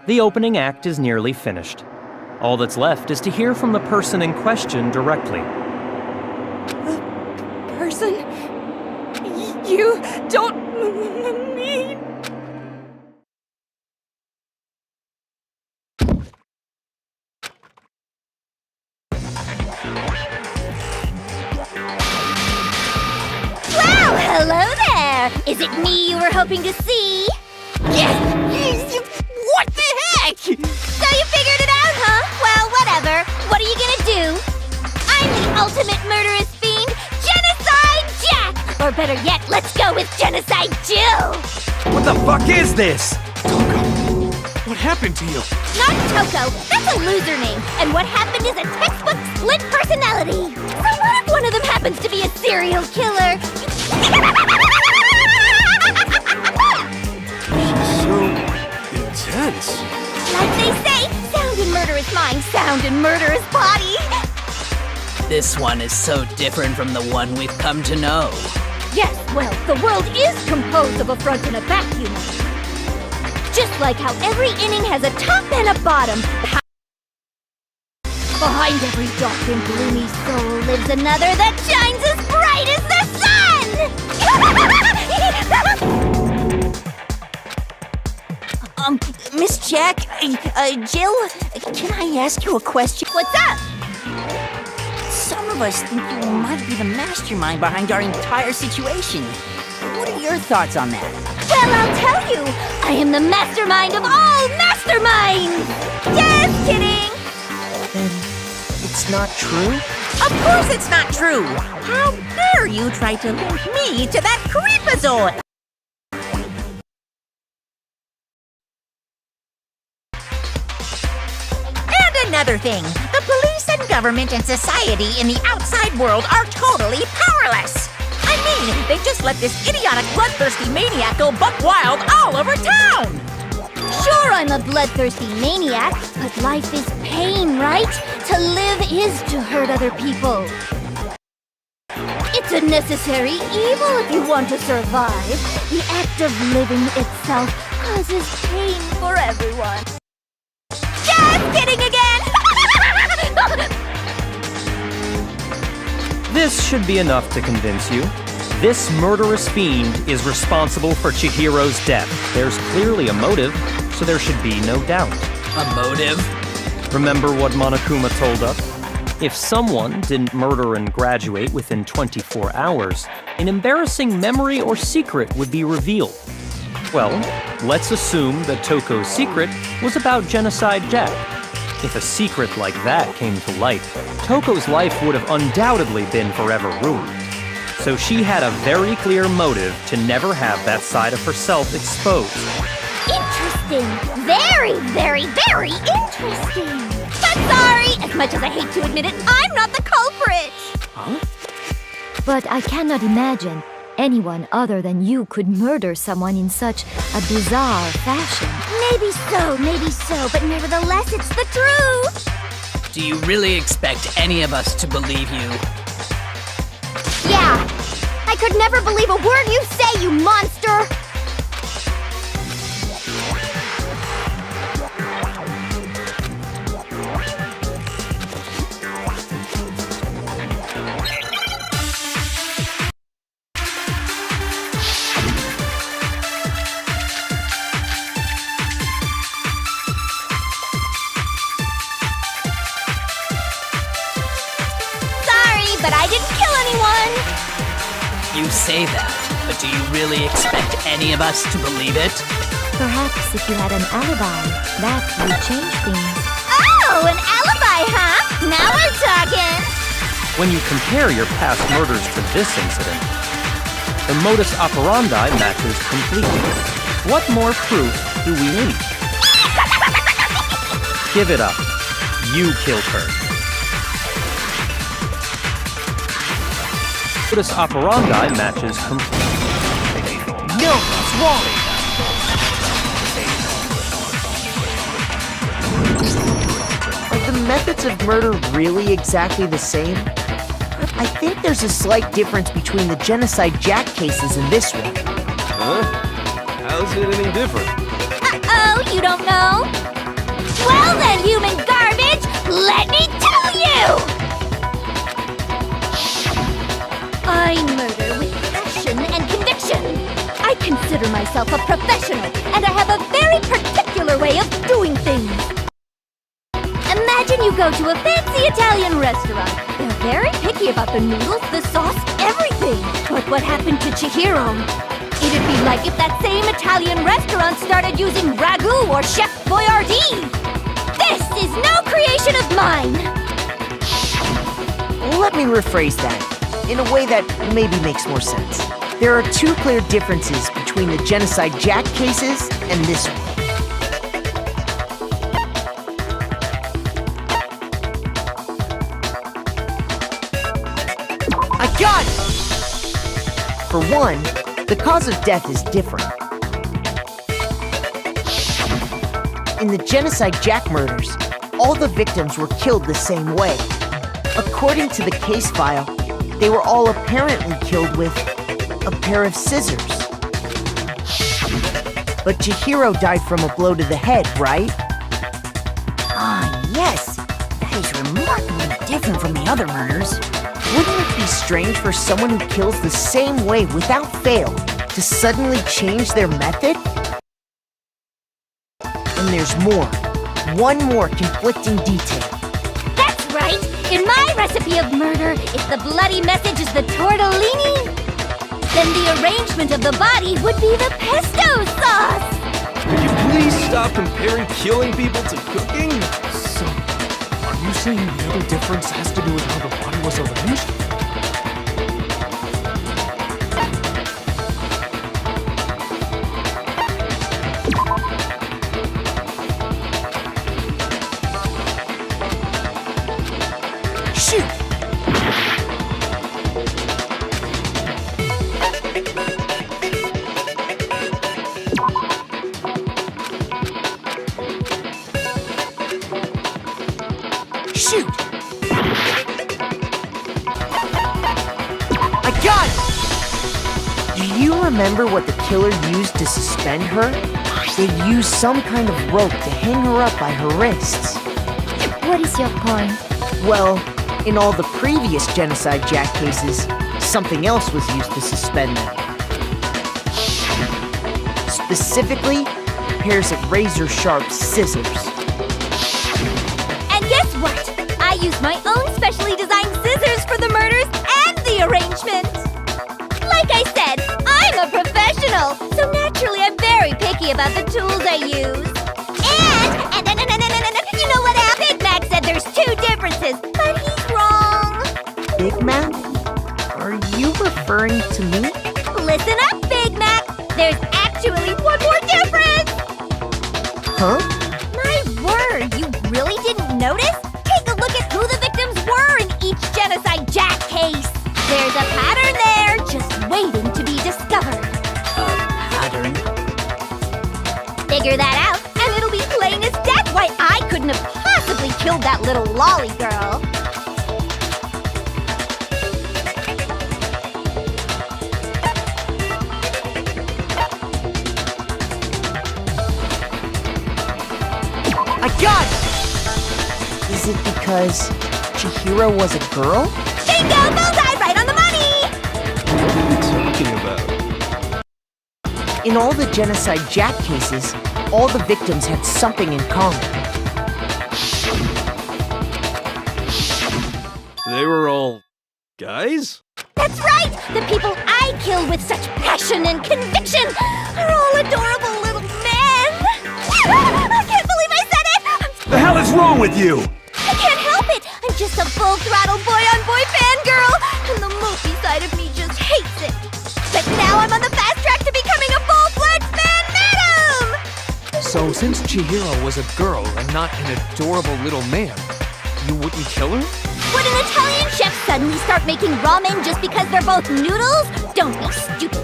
the opening act is nearly finished. All that's left is to hear from the person in question directly. The person? You don't mean... Well, hello there! Is it me you were hoping to see? What the heck? So you figured it out, huh? Well, whatever. What are you gonna do? I'm the ultimate murderous fiend, Genocide Jack! Or better yet, let's go with Genocide Jill! What the fuck is this? What happened to you? Not Toko, that's a loser name. And what happened is a textbook split personality. So what if one of them happens to be a serial killer? Intense. Like they say, sound in murderous mind, sound in murderous body. This one is so different from the one we've come to know. Yes, well, the world is composed of a front and a back, you know. Just like how every inning has a top and a bottom. Behind every dark and gloomy soul lives another that shines as bright as the sun! Miss Jack, Jill, can I ask you a question? What's up? Some of us think you might be the mastermind behind our entire situation. What are your thoughts on that? Well, I'll tell you. I am the mastermind of all masterminds! Just kidding! Then it's not true? Of course it's not true! How dare you try to link me to that creepazoid! And another thing, the police and government and society in the outside world are totally powerless! I mean, they just let this idiotic, bloodthirsty maniac go buck wild all over town! Sure, I'm a bloodthirsty maniac, but life is pain, right? To live is to hurt other people. It's a necessary evil if you want to survive. The act of living itself causes pain for everyone. Just kidding again! This should be enough to convince you. This murderous fiend is responsible for Chihiro's death. There's clearly a motive, so there should be no doubt. A motive? Remember what Monokuma told us? If someone didn't murder and graduate within 24 hours, an embarrassing memory or secret would be revealed. Well, let's assume that Toko's secret was about Genocide Jack. If a secret like that came to light, Toko's life would have undoubtedly been forever ruined. So she had a very clear motive to never have that side of herself exposed. Interesting. Very, very, very interesting. But sorry, as much as I hate to admit it, I'm not the culprit. Huh? But I cannot imagine anyone other than you could murder someone in such a bizarre fashion. Maybe so, but nevertheless, it's the truth. Do you really expect any of us to believe you? Yeah, I could never believe a word you say, you monster! But I didn't kill anyone! You say that, but do you really expect any of us to believe it? Perhaps if you had an alibi, that would change things. Oh, an alibi, huh? Now we're talking! When you compare your past murders to this incident, the modus operandi matches completely. What more proof do we need? Give it up. You killed her. Modus operandi matches completely. No, that's wrong. methods of murder really exactly the same? I think there's a slight difference between the Genocide Jack cases and this one. Huh? How's it any different? Uh-oh, you don't know? Well then, human garbage, let me tell you! I murder with passion and conviction. I consider myself a professional, and I have a very particular way of doing things. Imagine you go to a fancy Italian restaurant. They're very picky about the noodles, the sauce, everything. But what happened to Chihiro? It'd be like if that same Italian restaurant started using ragu or Chef Boyardee. This is no creation of mine! Let me rephrase that, in a way that maybe makes more sense. There are two clear differences between the Genocide Jack cases and this one. I got it! For one, the cause of death is different. In the Genocide Jack murders, all the victims were killed the same way. According to the case file, they were all apparently killed with a pair of scissors. But Chihiro died from a blow to the head, right? Ah, yes. That is remarkably different from the other murders. Wouldn't it be strange for someone who kills the same way without fail to suddenly change their method? And there's more. One more conflicting detail. That's right! In my recipe of murder, if the bloody message is the tortellini, then the arrangement of the body would be the pesto sauce! Could you please stop comparing killing people to cooking? So, are you saying the other difference has to do with how the body was arranged? Shoot! Shoot! I got it! Do you remember what the killer used to suspend her? They used some kind of rope to hang her up by her wrists. What is your point? Well, in all the previous Genocide Jack cases, something else was used to suspend them. Specifically, pairs of razor-sharp scissors. And guess what? I used my own specially designed scissors for the murders and the arrangement! Like I said, I'm a professional, so naturally I'm very picky about the tools I use. And you know what happened? Big Mac said there's two differences, but he's wrong. Big Mac? Are you referring to me? Listen up, Big Mac. There's actually one more difference. Huh? My word, you really didn't notice? Take a look at who the victims were in each Genocide Jack case. There's a pattern there, just waiting to be discovered. Pattern? Figure that out, and it'll be plain as death why I couldn't have possibly killed that little lolly girl. I got it! Is it because Chihiro was a girl? Bingo! Bullseye! Right on the money! What are you talking about? In all the Genocide Jack cases, all the victims had something in common. They were all guys? That's right! The people I kill with such passion and conviction are all adorable little men! I can't believe I said it! The hell is wrong with you? I can't help it! I'm just a full-throttle boy-on-boy fangirl, and the movie side of me just hates it. But now I'm on the fast track to becoming a full-fledged fan madam! So, since Chihiro was a girl and not an adorable little man, you wouldn't kill her? Would an Italian chef suddenly start making ramen just because they're both noodles? Don't be stupid.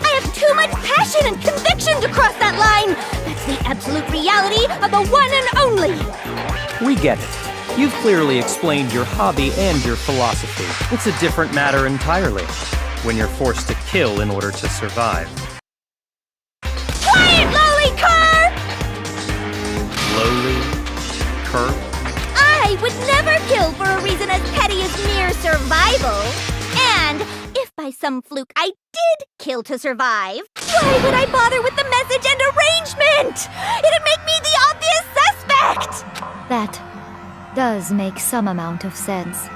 I have too much passion and conviction to cross that line. That's the absolute reality of the one and only. We get it. You've clearly explained your hobby and your philosophy. It's a different matter entirely, when you're forced to kill in order to survive. Quiet, lowly cur! Lowly? Cur? I would never kill for a reason as petty as mere survival. And if by some fluke I did kill to survive, why would I bother with the message and arrangement? It'd make me the obvious suspect! That does make some amount of sense.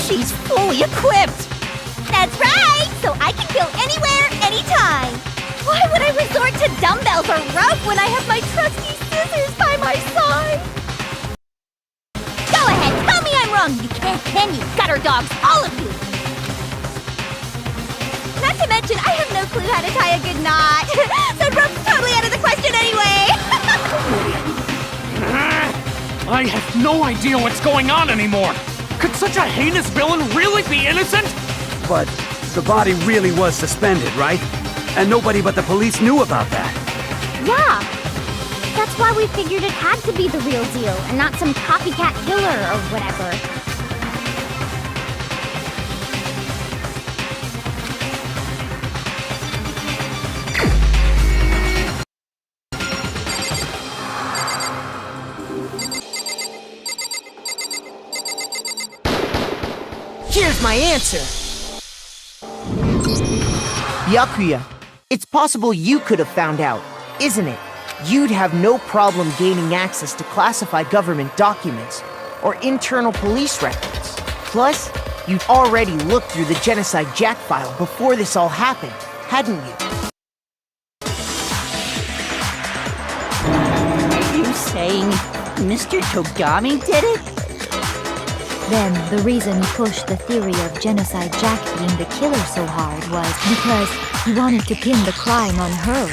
She's fully equipped! That's right! So I can kill anywhere, anytime! Why would I resort to dumbbells or rope when I have my trusty scissors by my side? Go ahead, tell me I'm wrong! You can't, can you? Gutter dogs, all of you! Not to mention, I have no clue how to tie a good knot. So rope's totally out of the question anyway! I have no idea what's going on anymore! Could such a heinous villain really be innocent? But the body really was suspended, right? And nobody but the police knew about that. Yeah! That's why we figured it had to be the real deal, and not some copycat killer or whatever. Here's my answer. Byakuya, it's possible you could have found out, isn't it? You'd have no problem gaining access to classified government documents or internal police records. Plus, you'd already looked through the Genocide Jack file before this all happened, hadn't you? Are you saying Mr. Togami did it? Then, the reason he pushed the theory of Genocide Jack being the killer so hard was because he wanted to pin the crime on her.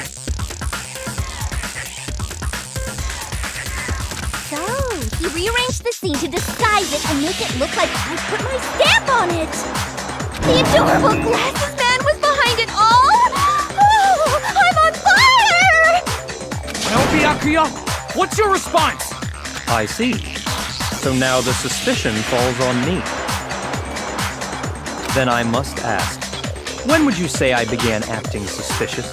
So, he rearranged the scene to disguise it and make it look like I put my stamp on it! The adorable glasses man was behind it all! Oh, I'm on fire! Well, Byakuya, what's your response? I see. So now the suspicion falls on me. Then I must ask, when would you say I began acting suspicious?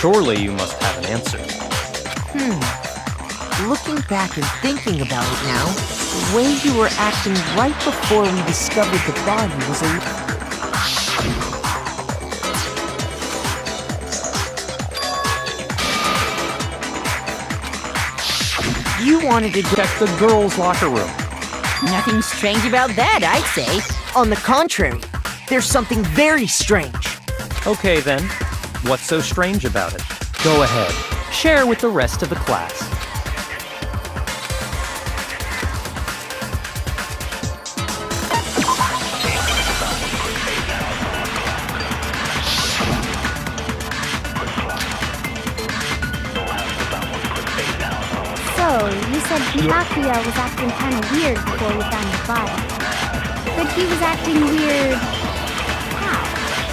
Surely you must have an answer. Looking back and thinking about it now, the way you were acting right before we discovered the body was a... You wanted to check the girls' locker room. Nothing strange about that, I'd say. On the contrary, there's something very strange. Okay then, what's so strange about it? Go ahead, share with the rest of the class. So, you said Byakuya was acting kind of weird before we found the body. But he was acting weird... how?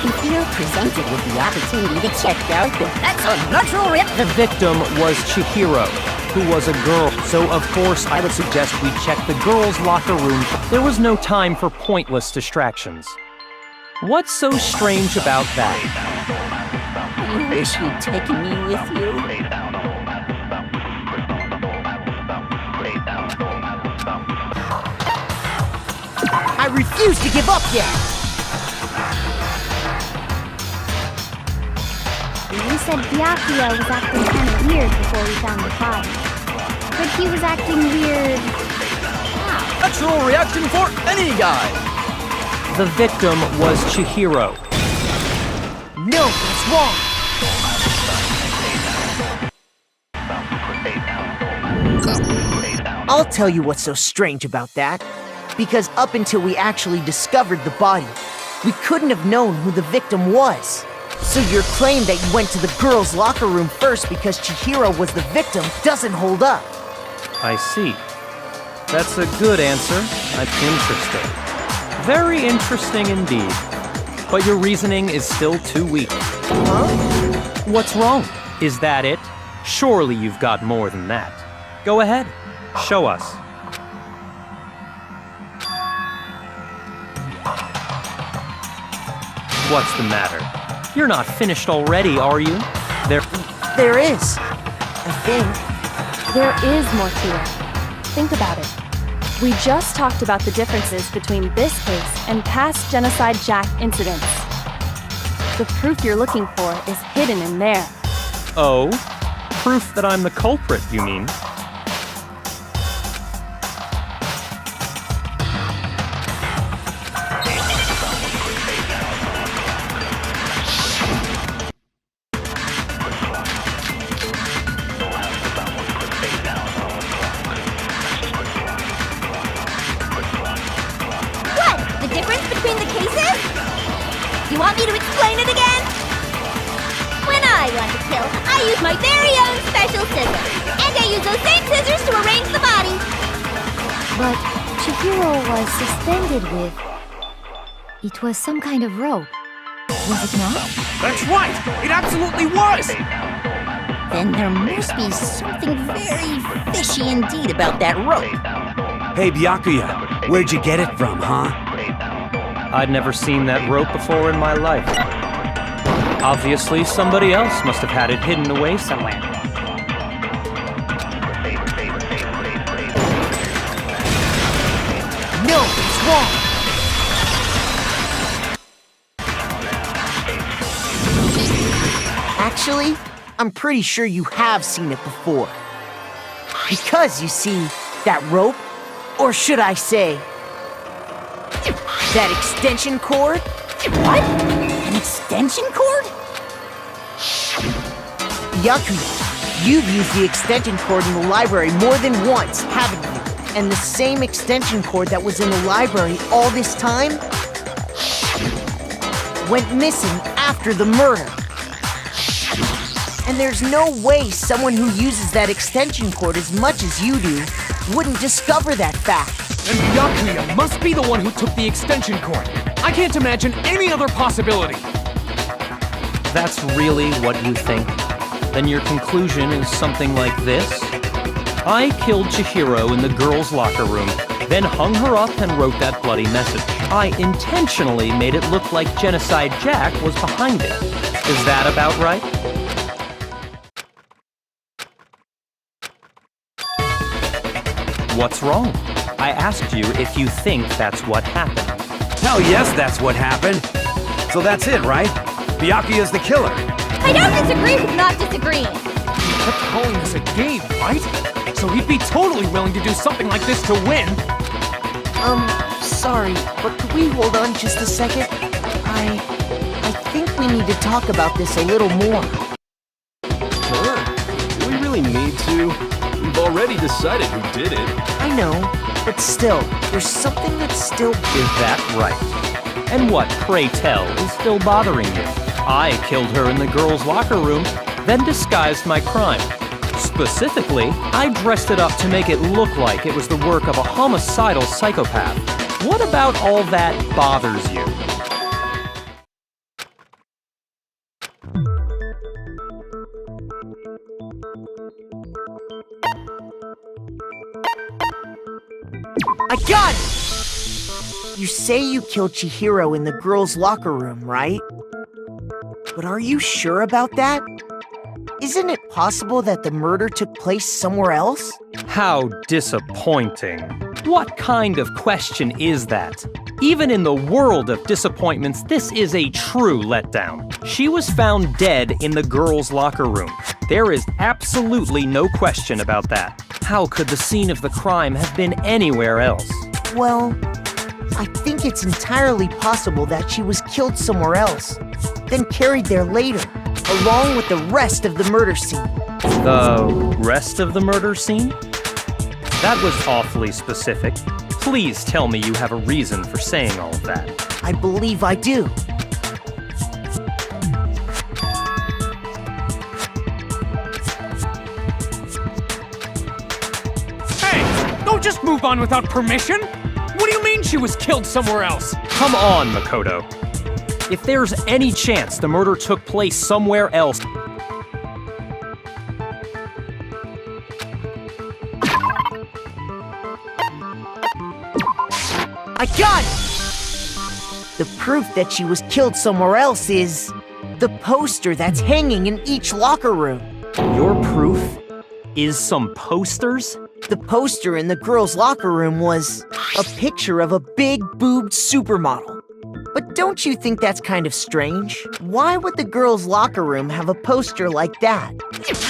If you're presented with the opportunity to check out, that's a natural rip. The victim was Chihiro, who was a girl, so of course I would suggest we check the girls' locker room. There was no time for pointless distractions. What's so strange about that? You wish you'd taken me with you? I refuse to give up yet! You said Byakuya was acting kind of weird before we found the body. But he was acting weird... how? Natural reaction for any guy! The victim was Chihiro. No, that's wrong! I'll tell you what's so strange about that. Because up until we actually discovered the body, we couldn't have known who the victim was. So your claim that you went to the girls' locker room first because Chihiro was the victim doesn't hold up. I see. That's a good answer. I'm interesting. Very interesting indeed. But your reasoning is still too weak. Huh? What's wrong? Is that it? Surely you've got more than that. Go ahead. Show us. What's the matter? You're not finished already, are you? There is. I think. There is more to it. Think about it. We just talked about the differences between this case and past Genocide Jack incidents. The proof you're looking for is hidden in there. Oh? Proof that I'm the culprit, you mean? You want me to explain it again? When I want to kill, I use my very own special scissors. And I use those same scissors to arrange the body. But Chihiro was suspended with... It was some kind of rope. Was it not? That's right! It absolutely was! Then there must be something very fishy indeed about that rope. Hey, Byakuya, where'd you get it from, huh? I'd never seen that rope before in my life. Obviously, somebody else must have had it hidden away somewhere. No, it's wrong. Actually, I'm pretty sure you have seen it before. Because, you see, that rope, or should I say, that extension cord? What? An extension cord? Byakuya, you've used the extension cord in the library more than once, haven't you? And the same extension cord that was in the library all this time went missing after the murder. And there's no way someone who uses that extension cord as much as you do wouldn't discover that fact. And Byakuya must be the one who took the extension cord. I can't imagine any other possibility. That's really what you think? Then your conclusion is something like this? I killed Chihiro in the girls' locker room, then hung her up and wrote that bloody message. I intentionally made it look like Genocide Jack was behind it. Is that about right? What's wrong? I asked you if you think that's what happened. Hell yes, that's what happened. So that's it, right? Byakuya's the killer. I don't disagree with not disagreeing. He kept calling this a game, right? So he'd be totally willing to do something like this to win. Sorry, but could we hold on just a second? I think we need to talk about this a little more. Huh? Do we really need to? We've already decided who did it. I know, but still, there's something that's still... Is that right? And what, pray tell, is still bothering you? I killed her in the girls' locker room, then disguised my crime. Specifically, I dressed it up to make it look like it was the work of a homicidal psychopath. What about all that bothers you? I got it! You say you killed Chihiro in the girls' locker room, right? But are you sure about that? Isn't it possible that the murder took place somewhere else? How disappointing. What kind of question is that? Even in the world of disappointments, this is a true letdown. She was found dead in the girls' locker room. There is absolutely no question about that. How could the scene of the crime have been anywhere else? Well, I think it's entirely possible that she was killed somewhere else, then carried there later, along with the rest of the murder scene. The rest of the murder scene? That was awfully specific. Please tell me you have a reason for saying all of that. I believe I do. just move on without permission? What do you mean she was killed somewhere else? Come on, Makoto. If there's any chance the murder took place somewhere else, I got it! The proof that she was killed somewhere else is the poster that's hanging in each locker room. your proof is some posters? The poster in the girls' locker room was a picture of a big-boobed supermodel. But don't you think that's kind of strange? Why would the girls' locker room have a poster like that?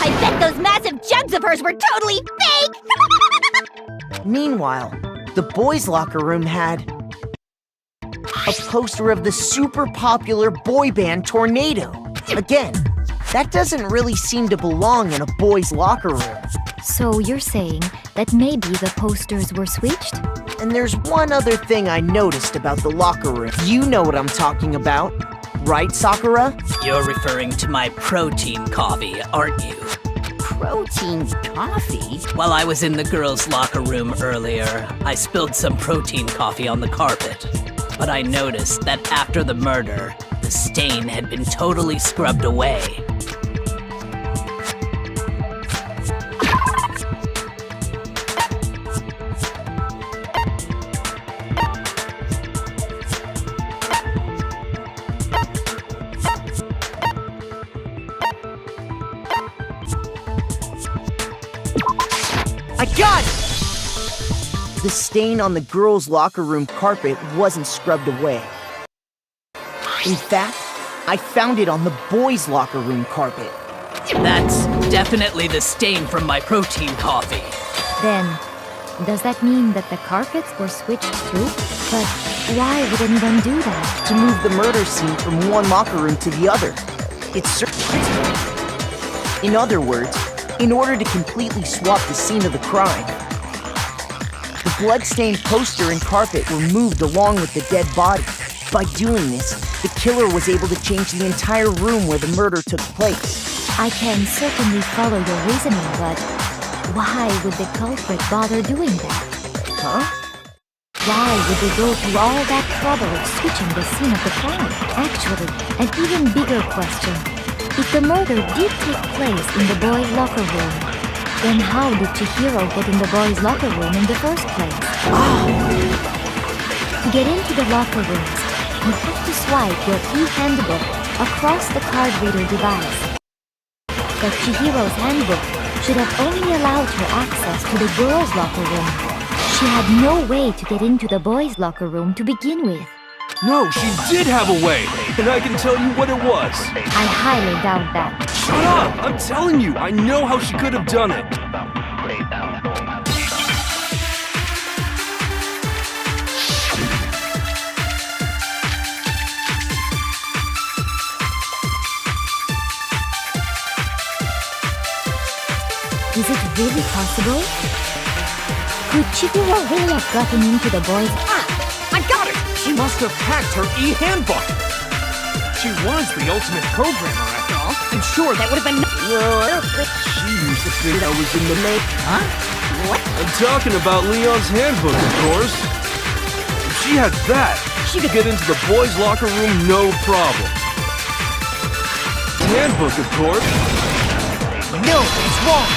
I bet those massive jugs of hers were totally fake! Meanwhile, the boys' locker room had a poster of the super popular boy band Tornado. Again, that doesn't really seem to belong in a boys' locker room. So you're saying that maybe the posters were switched? And there's one other thing I noticed about the locker room. You know what I'm talking about, right, Sakura? You're referring to my protein coffee, aren't you? Protein coffee? While I was in the girls' locker room earlier, I spilled some protein coffee on the carpet. But I noticed that after the murder, the stain had been totally scrubbed away. I got it! The stain on the girls' locker room carpet wasn't scrubbed away. In fact, I found it on the boys' locker room carpet. That's definitely the stain from my protein coffee. Then, does that mean that the carpets were switched too? But why would anyone do that? To move the murder scene from one locker room to the other. It's in other words, in order to completely swap the scene of the crime. The blood-stained poster and carpet were moved along with the dead body. By doing this, the killer was able to change the entire room where the murder took place. I can certainly follow your reasoning, but why would the culprit bother doing that? Huh? Why would they go through all that trouble of switching the scene of the crime? Actually, an even bigger question. If the murder did take place in the boys' locker room, then how did Chihiro get in the boys' locker room in the first place? To get into the locker rooms, you have to swipe your e-handbook across the card reader device. But Chihiro's handbook should have only allowed her access to the girls' locker room. She had no way to get into the boys' locker room to begin with. No, she did have a way, and I can tell you what it was. I highly doubt that. Shut up! I'm telling you, I know how she could have done it. Is it really possible? Could Chihiro really have gotten into the boys' I got it! She must have hacked her e-handbook. She was the ultimate programmer, after all. I'm sure that would have been... She used the thing that was in the make. Huh? What? I'm talking about Leon's handbook, of course. If she had that, she could get into the boys' locker room no problem. Handbook, of course. No, it's wrong!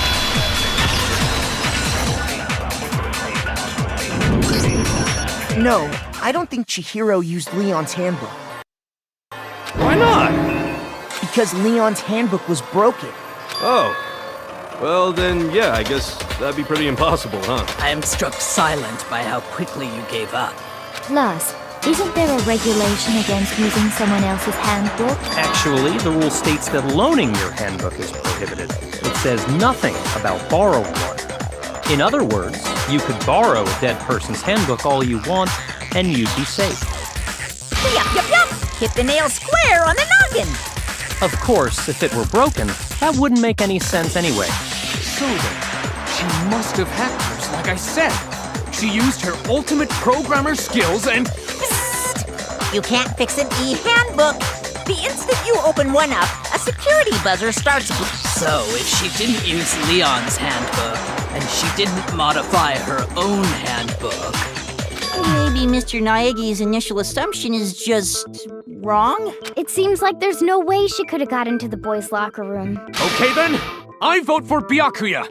No, I don't think Chihiro used Leon's handbook. Why not? Because Leon's handbook was broken. Oh. Well, then, yeah, I guess that'd be pretty impossible, huh? I am struck silent by how quickly you gave up. Plus, isn't there a regulation against using someone else's handbook? Actually, the rule states that loaning your handbook is prohibited. It says nothing about borrowing one. In other words, you could borrow a dead person's handbook all you want, and you'd be safe. Yup, yup, yup! Hit the nail square on the noggin! Of course, if it were broken, that wouldn't make any sense anyway. So then, she must have hacked hers, like I said. She used her ultimate programmer skills and... Psst! You can't fix an e-handbook. The instant you open one up, a security buzzer starts... So, if she didn't use Leon's handbook, And she didn't modify her own handbook. Maybe Mr. Naegi's initial assumption is just wrong? It seems like there's no way she could have got into the boys' locker room. Okay then, I vote for Byakuya.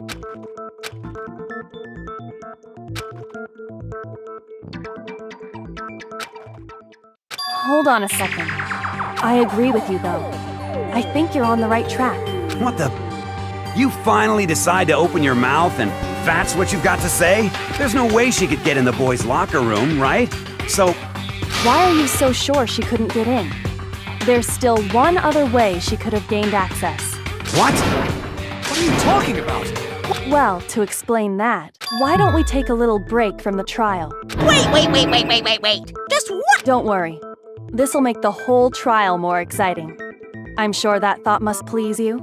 Hold on a second. I agree with you, though. I think you're on the right track. What the? You finally decide to open your mouth and that's what you've got to say? There's no way she could get in the boys' locker room, right? So... Why are you so sure she couldn't get in? There's still one other way she could have gained access. What? What are you talking about? Well, to explain that, why don't we take a little break from the trial? Wait! Just what? Don't worry. This'll make the whole trial more exciting. I'm sure that thought must please you.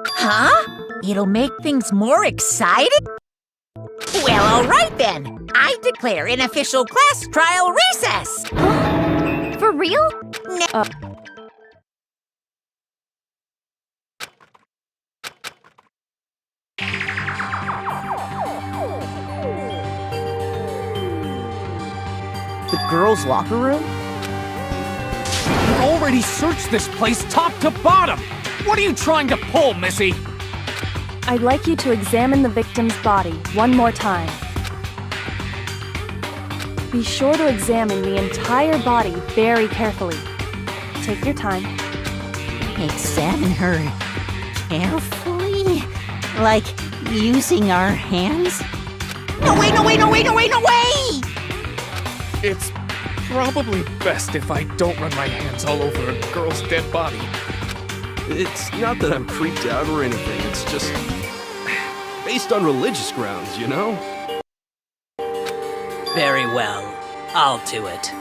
Huh? It'll make things more exciting? Well, all right then. I declare an official class trial recess. For real? The girls' locker room? We've already searched this place top to bottom. What are you trying to pull, Missy? I'd like you to examine the victim's body one more time. Be sure to examine the entire body very carefully. Take your time. Examine her carefully? Like using our hands? No way! It's probably best if I don't run my hands all over a girl's dead body. It's not that I'm creeped out or anything, it's just based on religious grounds, you know? Very well. I'll do it.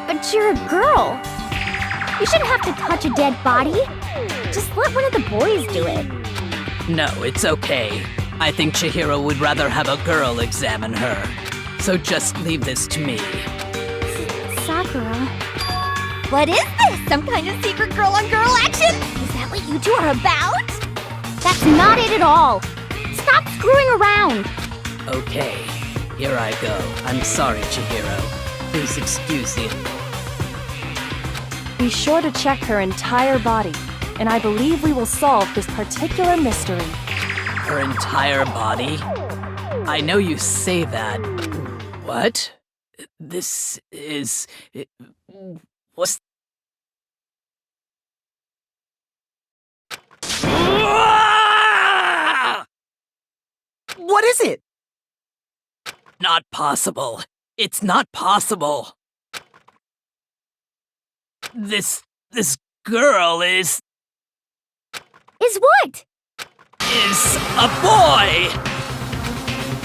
But you're a girl. You shouldn't have to touch a dead body. Just let one of the boys do it. No, it's okay. I think Chihiro would rather have a girl examine her. So just leave this to me. Sakura. What is this? Some kind of secret girl-on-girl action? Is that what you two are about? That's not it at all. Stop screwing around. Okay, here I go. I'm sorry, Chihiro. Please excuse the... Be sure to check her entire body, and I believe we will solve this particular mystery. Her entire body? I know you say that. What? This is... What's... What is it? Not possible. It's not possible. This girl is what? Is a boy!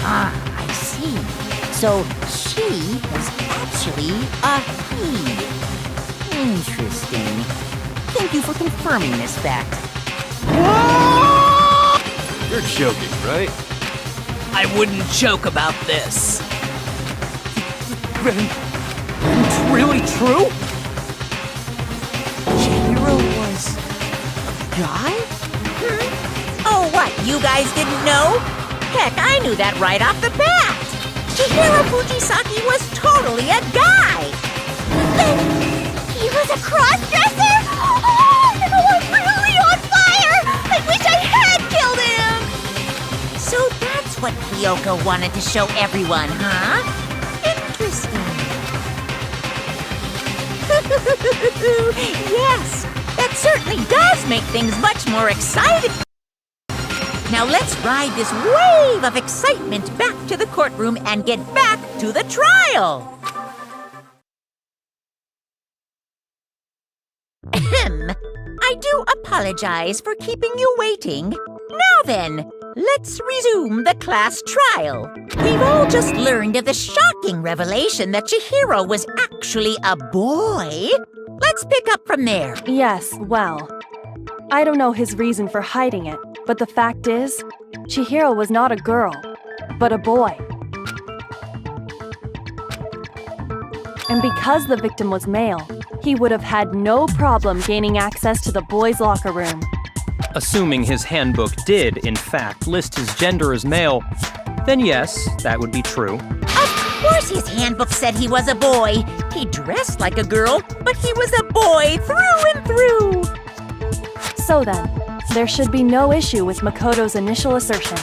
Ah, I see. So she was actually a he. Interesting. Thank you for confirming this fact. You're joking, right? I wouldn't joke about this. Then it's really true? Chihiro was a guy? Oh, what? You guys didn't know? Heck, I knew that right off the bat. Chihiro Fujisaki was totally a guy. He was a cross-dresser? Oh, I'm really on fire! I wish I had killed him! So that's what Kyoko wanted to show everyone, huh? Interesting. Yes, that certainly does make things much more exciting. Now let's ride this wave of excitement back to the courtroom and get back to the trial. I do apologize for keeping you waiting. Now then, let's resume the class trial. We've all just learned of the shocking revelation that Chihiro was actually a boy. Let's pick up from there. Yes, well, I don't know his reason for hiding it, but the fact is, Chihiro was not a girl, but a boy. And because the victim was male, he would have had no problem gaining access to the boys' locker room. Assuming his handbook did, in fact, list his gender as male, then yes, that would be true. Of course his handbook said he was a boy. He dressed like a girl, but he was a boy through and through. So then, there should be no issue with Makoto's initial assertion.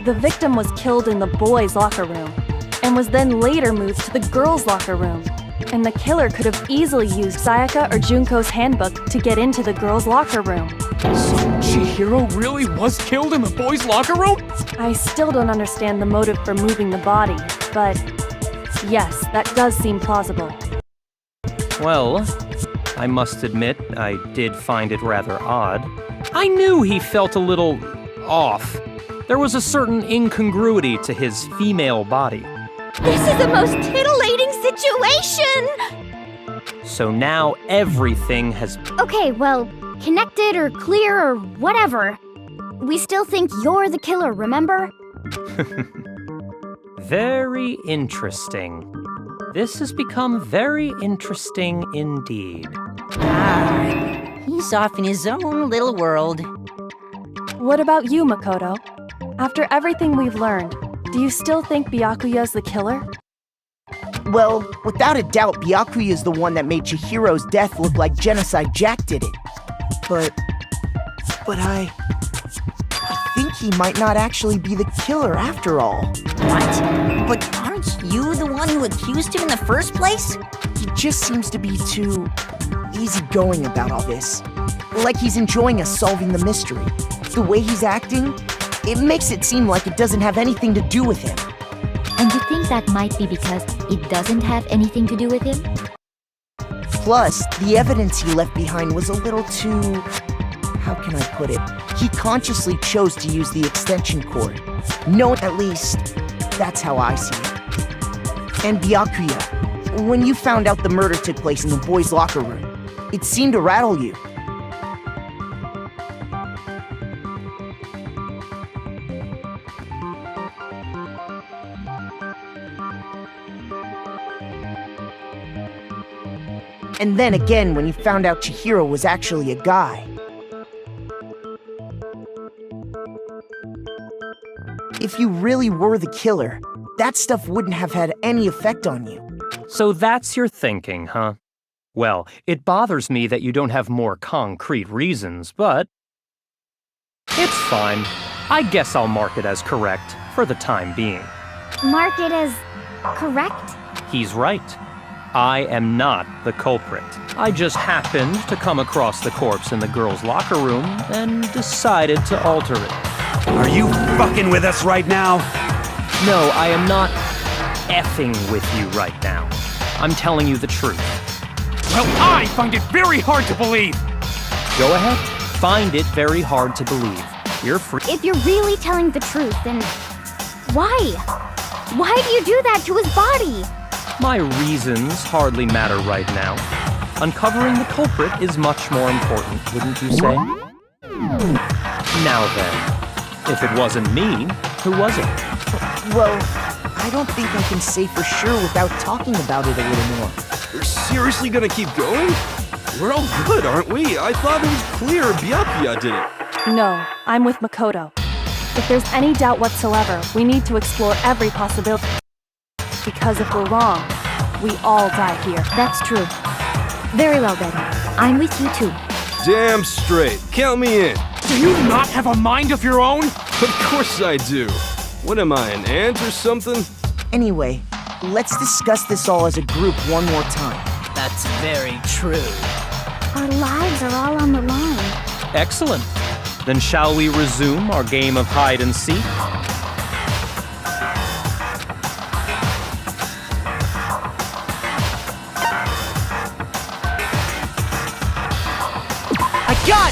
The victim was killed in the boys' locker room, and was then later moved to the girls' locker room. And the killer could have easily used Sayaka or Junko's handbook to get into the girls' locker room. So Chihiro really was killed in the boys' locker room? I still don't understand the motive for moving the body, but yes, that does seem plausible. Well, I must admit, I did find it rather odd. I knew he felt a little off. There was a certain incongruity to his female body. This is the most titillating situation! So now everything has... Okay, well, connected or clear or whatever. We still think you're the killer, remember? Very interesting. This has become very interesting indeed. He's off in his own little world. What about you, Makoto? After everything we've learned, do you still think Byakuya's the killer? Well, without a doubt, Byakuya is the one that made Chihiro's death look like Genocide Jack did it. But I think he might not actually be the killer after all. What? But aren't you the one who accused him in the first place? He just seems to be too easygoing about all this. Like he's enjoying us solving the mystery. The way he's acting, it makes it seem like it doesn't have anything to do with him. And you think that might be because it doesn't have anything to do with him? Plus, the evidence he left behind was a little too... how can I put it? He consciously chose to use the extension cord. No, at least, that's how I see it. And Byakuya, when you found out the murder took place in the boys' locker room, it seemed to rattle you. And then again, when you found out Chihiro was actually a guy. If you really were the killer, that stuff wouldn't have had any effect on you. So that's your thinking, huh? Well, it bothers me that you don't have more concrete reasons, but... it's fine. I guess I'll mark it as correct, for the time being. Mark it as correct? He's right. I am not the culprit. I just happened to come across the corpse in the girls' locker room and decided to alter it. Are you fucking with us right now? No, I am not effing with you right now. I'm telling you the truth. Well, I find it very hard to believe. Go ahead. Find it very hard to believe. You're free. If you're really telling the truth, then why? Why do you do that to his body? My reasons hardly matter right now. Uncovering the culprit is much more important, wouldn't you say? Now then, if it wasn't me, who was it? Well, I don't think I can say for sure without talking about it a little more. You're seriously gonna keep going? We're all good, aren't we? I thought it was clear Byakuya did it. No, I'm with Makoto. If there's any doubt whatsoever, we need to explore every possibility. Because if we're wrong, we all die here. That's true. Very well then. I'm with you too. Damn straight. Count me in. Do you not have a mind of your own? Of course I do. What am I, an ant or something? Anyway, let's discuss this all as a group one more time. That's very true. Our lives are all on the line. Excellent. Then shall we resume our game of hide and seek? Gun!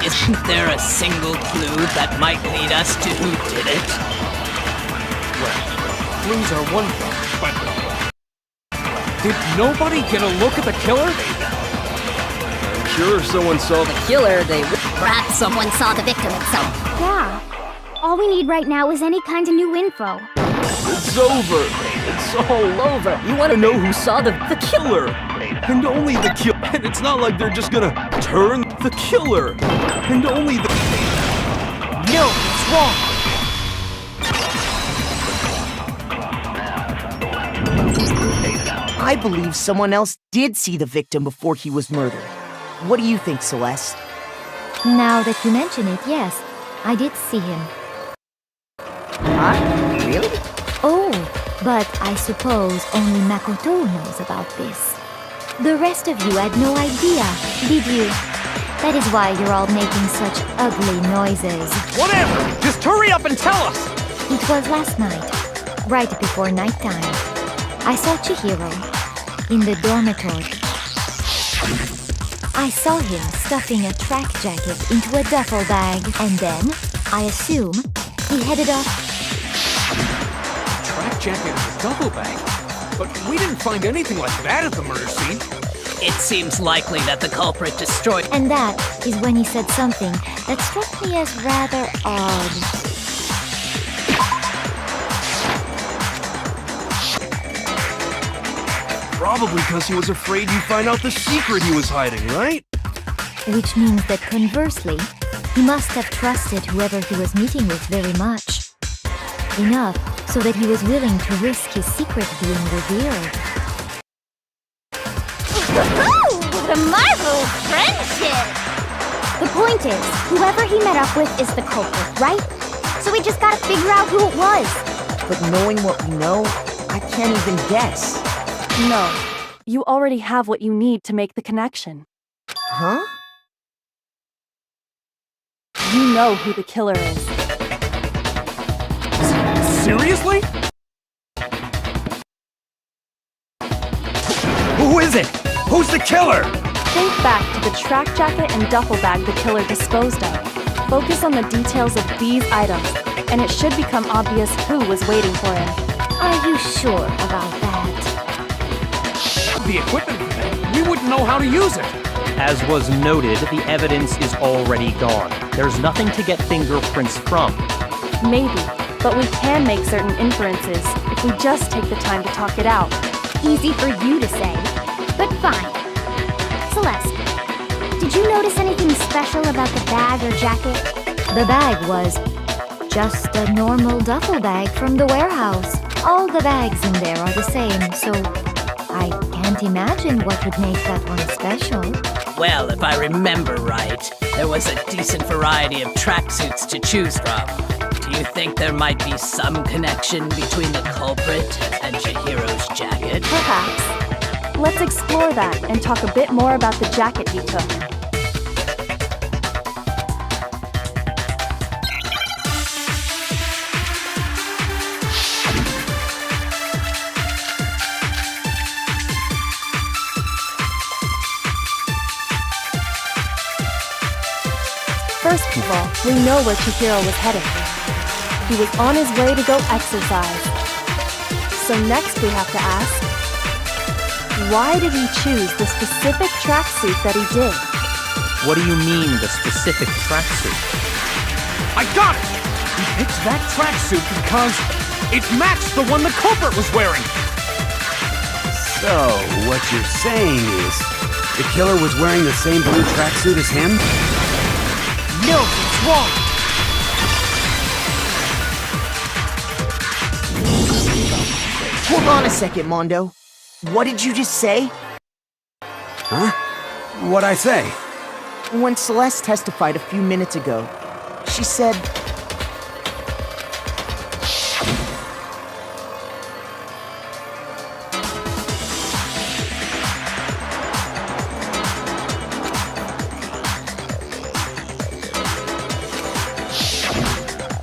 Isn't there a single clue that might lead us to who did it? Well, clues are one thing, but Did nobody get a look at the killer? I'm sure someone saw the Killer, Perhaps someone saw the victim itself. Yeah. All we need right now is any kind of new info. It's over. It's all over. You want to know who saw the killer? And only the killer. And it's not like they're just gonna turn the killer. And only the... No, it's wrong. I believe someone else did see the victim before he was murdered. What do you think, Celeste? Now that you mention it, yes, I did see him. Huh? Really? Oh, but I suppose only Makoto knows about this. The rest of you had no idea, did you? That is why you're all making such ugly noises. Whatever! Just hurry up and tell us! It was last night, right before nighttime. I saw Chihiro in the dormitory. I saw him stuffing a track jacket into a duffel bag, and then, I assume, he headed off. Track jacket in a duffel bag? But we didn't find anything like that at the murder scene. It seems likely that the culprit destroyed... And that is when he said something that struck me as rather odd. Probably because he was afraid you'd find out the secret he was hiding, right? Which means that conversely, he must have trusted whoever he was meeting with very much. Enough so that he was willing to risk his secret being revealed. What a marvelous friendship! The point is, whoever he met up with is the culprit, right? So we just gotta figure out who it was. But knowing what we know, I can't even guess. No, you already have what you need to make the connection. Huh? You know who the killer is. Seriously? Who is it? Who's the killer? Think back to the track jacket and duffel bag the killer disposed of. Focus on the details of these items, and it should become obvious who was waiting for him. Are you sure about that? The equipment for that, we wouldn't know how to use it. As was noted, the evidence is already gone. There's nothing to get fingerprints from. Maybe, but we can make certain inferences if we just take the time to talk it out. Easy for you to say, but fine. Celeste, did you notice anything special about the bag or jacket? The bag was just a normal duffel bag from the warehouse. All the bags in there are the same, so I can't imagine what would make that one special. Well, if I remember right, there was a decent variety of tracksuits to choose from. Do you think there might be some connection between the culprit and Chihiro's jacket? Perhaps. Let's explore that and talk a bit more about the jacket he took. First of all, we know where Chihiro was headed. He was on his way to go exercise. So next we have to ask, why did he choose the specific tracksuit that he did? What do you mean, the specific tracksuit? I got it! He picked that tracksuit because it matched the one the culprit was wearing. So, what you're saying is, the killer was wearing the same blue tracksuit as him? No, it's wrong. Hold on a second, Mondo. What did you just say? Huh? What'd I say? When Celeste testified a few minutes ago, she said...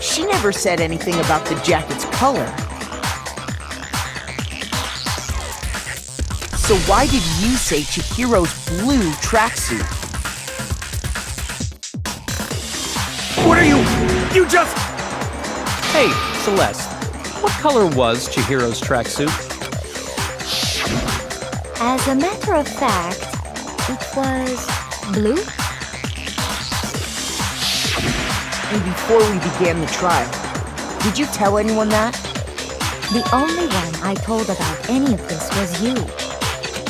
She never said anything about the jacket's color. So why did you say Chihiro's blue tracksuit? What are you... You just... Hey, Celeste, what color was Chihiro's tracksuit? As a matter of fact, it was blue. And before we began the trial, did you tell anyone that? The only one I told about any of this was you.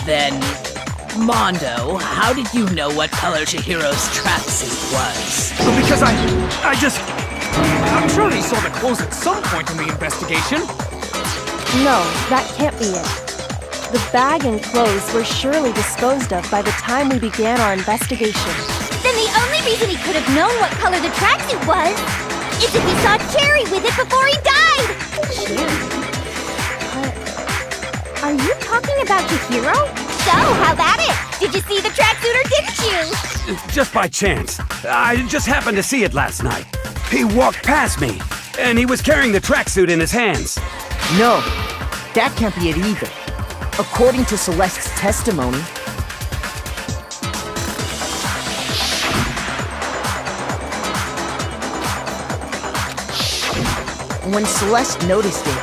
Then, Mondo, how did you know what color Chihiro's tracksuit was? Because I'm sure he saw the clothes at some point in the investigation. No, that can't be it. The bag and clothes were surely disposed of by the time we began our investigation. Then the only reason he could have known what color the tracksuit was is if he saw Cherry with it before he died! Are you talking about Chihiro? So, how about it? Did you see the tracksuit or didn't you? Just by chance. I just happened to see it last night. He walked past me, and he was carrying the tracksuit in his hands. No, that can't be it either. According to Celeste's testimony, when Celeste noticed it,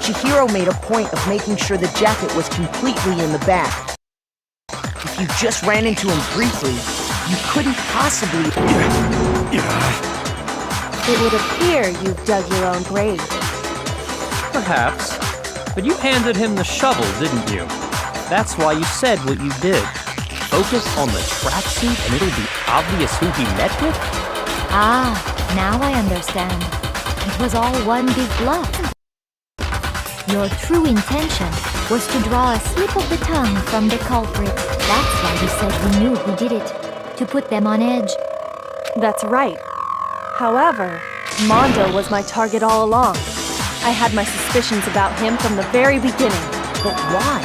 Chihiro made a point of making sure the jacket was completely in the bag. If you just ran into him briefly, you couldn't possibly... It would appear you've dug your own grave. Perhaps. But you handed him the shovel, didn't you? That's why you said what you did. Focus on the tracksuit and it'll be obvious who he met with? Ah, now I understand. It was all one big bluff. Your true intention was to draw a slip of the tongue from the culprit. That's why you said you knew who did it, to put them on edge. That's right. However, Mondo was my target all along. I had my suspicions about him from the very beginning. But why?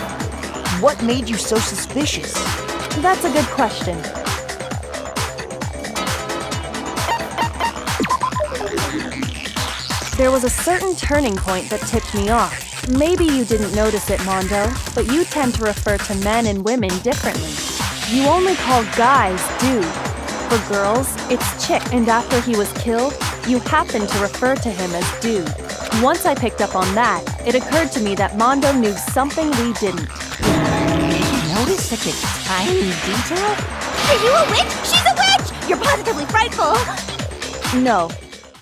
What made you so suspicious? That's a good question. There was a certain turning point that tipped me off. Maybe you didn't notice it, Mondo, but you tend to refer to men and women differently. You only call guys dude. For girls, it's chick. And after he was killed, you happened to refer to him as dude. Once I picked up on that, it occurred to me that Mondo knew something we didn't. Did you notice such a tiny detail? Are you a witch? She's a witch! You're positively frightful! No,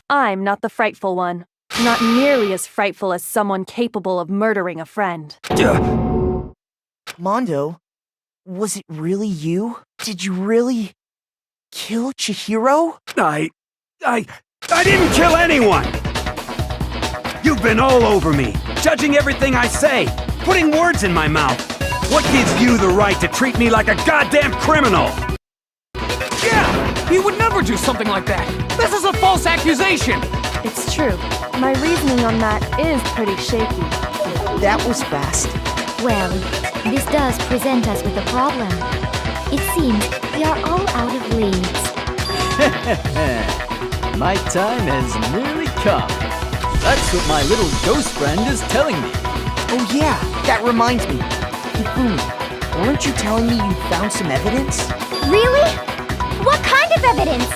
I'm not the frightful one. Not nearly as frightful as someone capable of murdering a friend. Mondo, was it really you? Did you really kill Chihiro? I didn't kill anyone! You've been all over me, judging everything I say, putting words in my mouth. What gives you the right to treat me like a goddamn criminal? Yeah! He would never do something like that! This is a false accusation! It's true. My reasoning on that is pretty shaky. That was fast. Well, this does present us with a problem. It seems we are all out of leads. My time has nearly come. That's what my little ghost friend is telling me. Oh yeah, that reminds me. Hifumi, weren't you telling me you found some evidence? Really? What kind of evidence?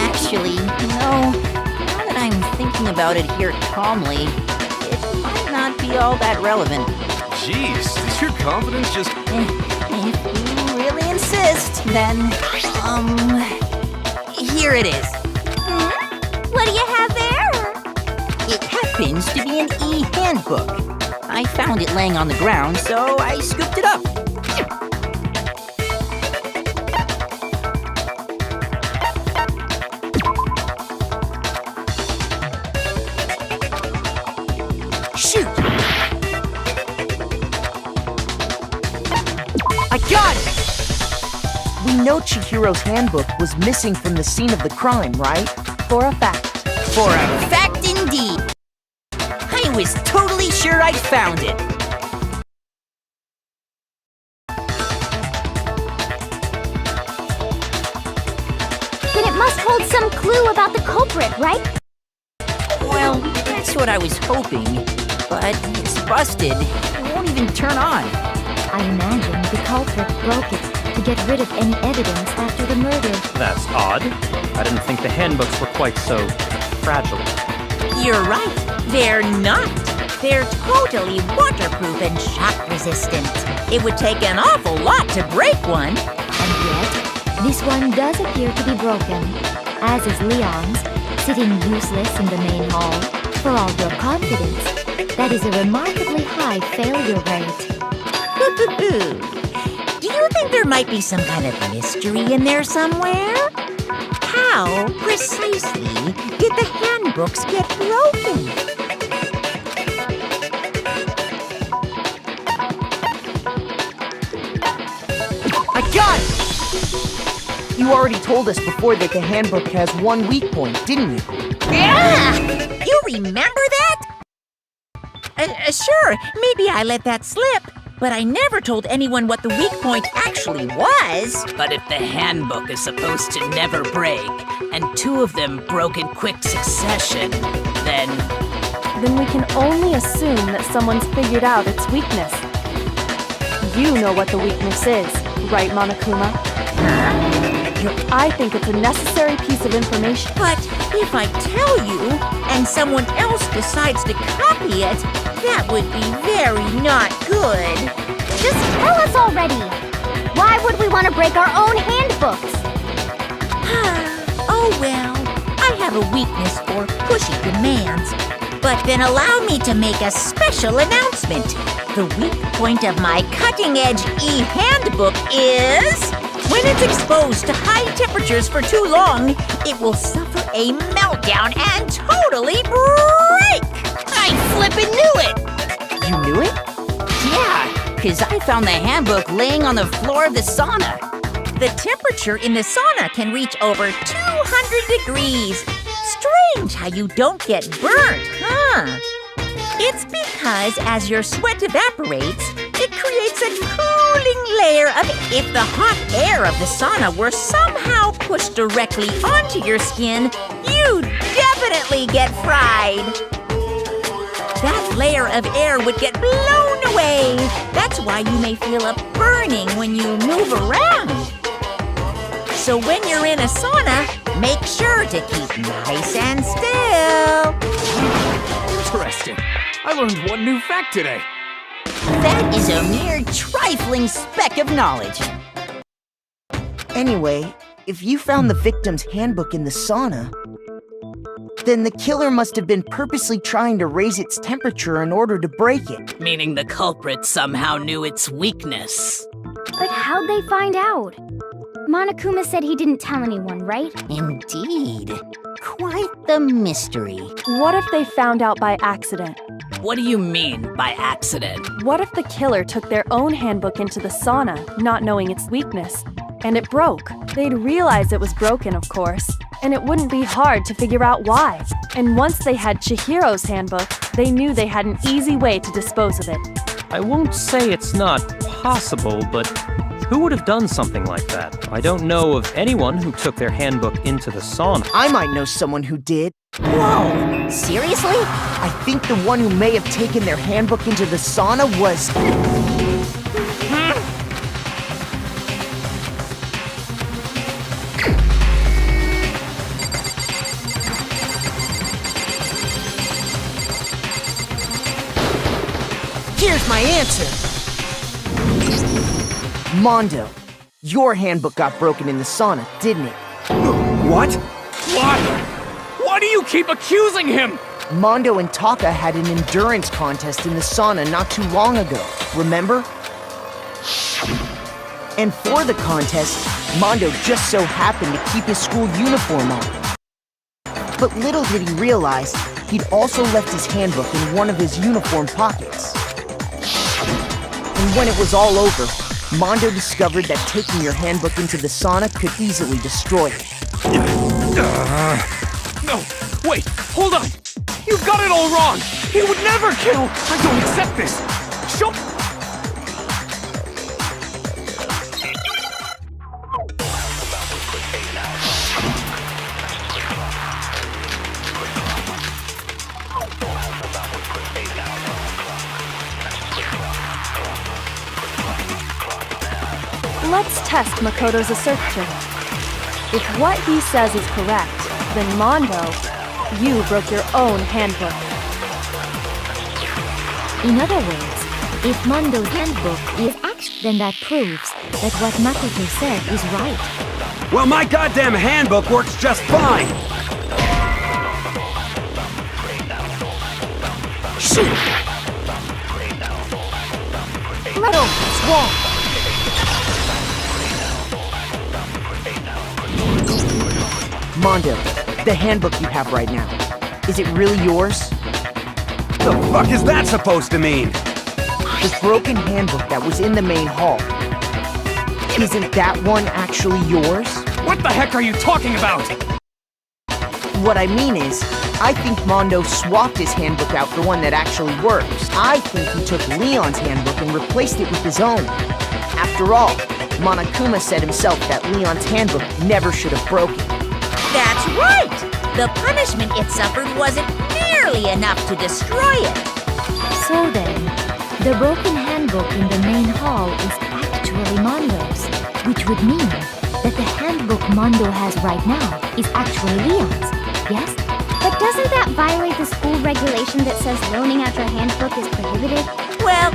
Actually, now that I'm thinking about it here calmly, it might not be all that relevant. Jeez, is your confidence just... If you really insist, then, here it is. What do you have there? It happens to be an e-handbook. I found it laying on the ground, so I scooped it up. Shoot! I got it! We know Chihiro's handbook was missing from the scene of the crime, right? For a fact. For a fact indeed. I was totally sure I'd found it. Then it must hold some clue about the culprit, right? Well, that's what I was hoping. But it's busted. It won't even turn on. I imagine the culprit broke it to get rid of any evidence after the murder. That's odd. I didn't think the handbooks were quite so fragile. You're right. They're not. They're totally waterproof and shock resistant. It would take an awful lot to break one. And yet, this one does appear to be broken, as is Leon's, sitting useless in the main hall. For all your confidence, that is a remarkably high failure rate. Do you think there might be some kind of mystery in there somewhere? How precisely did the handbooks get broken? I got it! You already told us before that the handbook has one weak point, didn't you? Yeah! You remember that? Sure, maybe I let that slip, but I never told anyone what the weak point actually was. But if the handbook is supposed to never break, and two of them broke in quick succession, then we can only assume that someone's figured out its weakness. You know what the weakness is, right, Monokuma? I think it's a necessary piece of information. But if I tell you, and someone else decides to copy it, that would be very not good. Just tell us already! Why would we want to break our own handbooks? Oh well, I have a weakness for pushy demands. But then allow me to make a special announcement. The weak point of my cutting-edge e-handbook is... when it's exposed to high temperatures for too long, it will suffer a meltdown and totally break! I flippin' knew it! You knew it? Yeah, because I found the handbook laying on the floor of the sauna. The temperature in the sauna can reach over 200 degrees. Strange how you don't get burnt, huh? It's because as your sweat evaporates, it creates a cooling layer of... If the hot air of the sauna were somehow pushed directly onto your skin, you'd definitely get fried. That layer of air would get blown away. That's why you may feel a burning when you move around. So when you're in a sauna, make sure to keep nice and still. Interesting. I learned one new fact today. That is a mere trifling speck of knowledge. Anyway, if you found the victim's handbook in the sauna, then the killer must have been purposely trying to raise its temperature in order to break it. Meaning the culprit somehow knew its weakness. But how'd they find out? Monokuma said he didn't tell anyone, right? Indeed. Quite the mystery. What if they found out by accident? What do you mean by accident? What if the killer took their own handbook into the sauna, not knowing its weakness, and it broke? They'd realize it was broken, of course, and it wouldn't be hard to figure out why. And once they had Chihiro's handbook, they knew they had an easy way to dispose of it. I won't say it's not possible, but who would have done something like that? I don't know of anyone who took their handbook into the sauna. I might know someone who did. Whoa! Seriously? I think the one who may have taken their handbook into the sauna was... Here's my answer! Mondo, your handbook got broken in the sauna, didn't it? What? Why? Why do you keep accusing him? Mondo and Taka had an endurance contest in the sauna not too long ago, remember? And for the contest, Mondo just so happened to keep his school uniform on. But little did he realize, he'd also left his handbook in one of his uniform pockets. And when it was all over, Mondo discovered that taking your handbook into the sauna could easily destroy it. No, wait, hold on. You've got it all wrong. He would never kill. I don't accept this. Show... Let's test Makoto's assertion. If what he says is correct, then Mondo, you broke your own handbook. In other words, if Mondo's handbook is actually, then that proves that what Makoto said is right. Well, my goddamn handbook works just fine! Shoot! No, it's wrong! Mondo, the handbook you have right now, is it really yours? The fuck is that supposed to mean? The broken handbook that was in the main hall. Isn't that one actually yours? What the heck are you talking about? What I mean is, I think Mondo swapped his handbook out for one that actually works. I think he took Leon's handbook and replaced it with his own. After all, Monokuma said himself that Leon's handbook never should have broken. That's right! The punishment it suffered wasn't nearly enough to destroy it. So then, the broken handbook in the main hall is actually Mondo's, which would mean that the handbook Mondo has right now is actually Leon's, yes? But doesn't that violate the school regulation that says loaning out your handbook is prohibited? Well,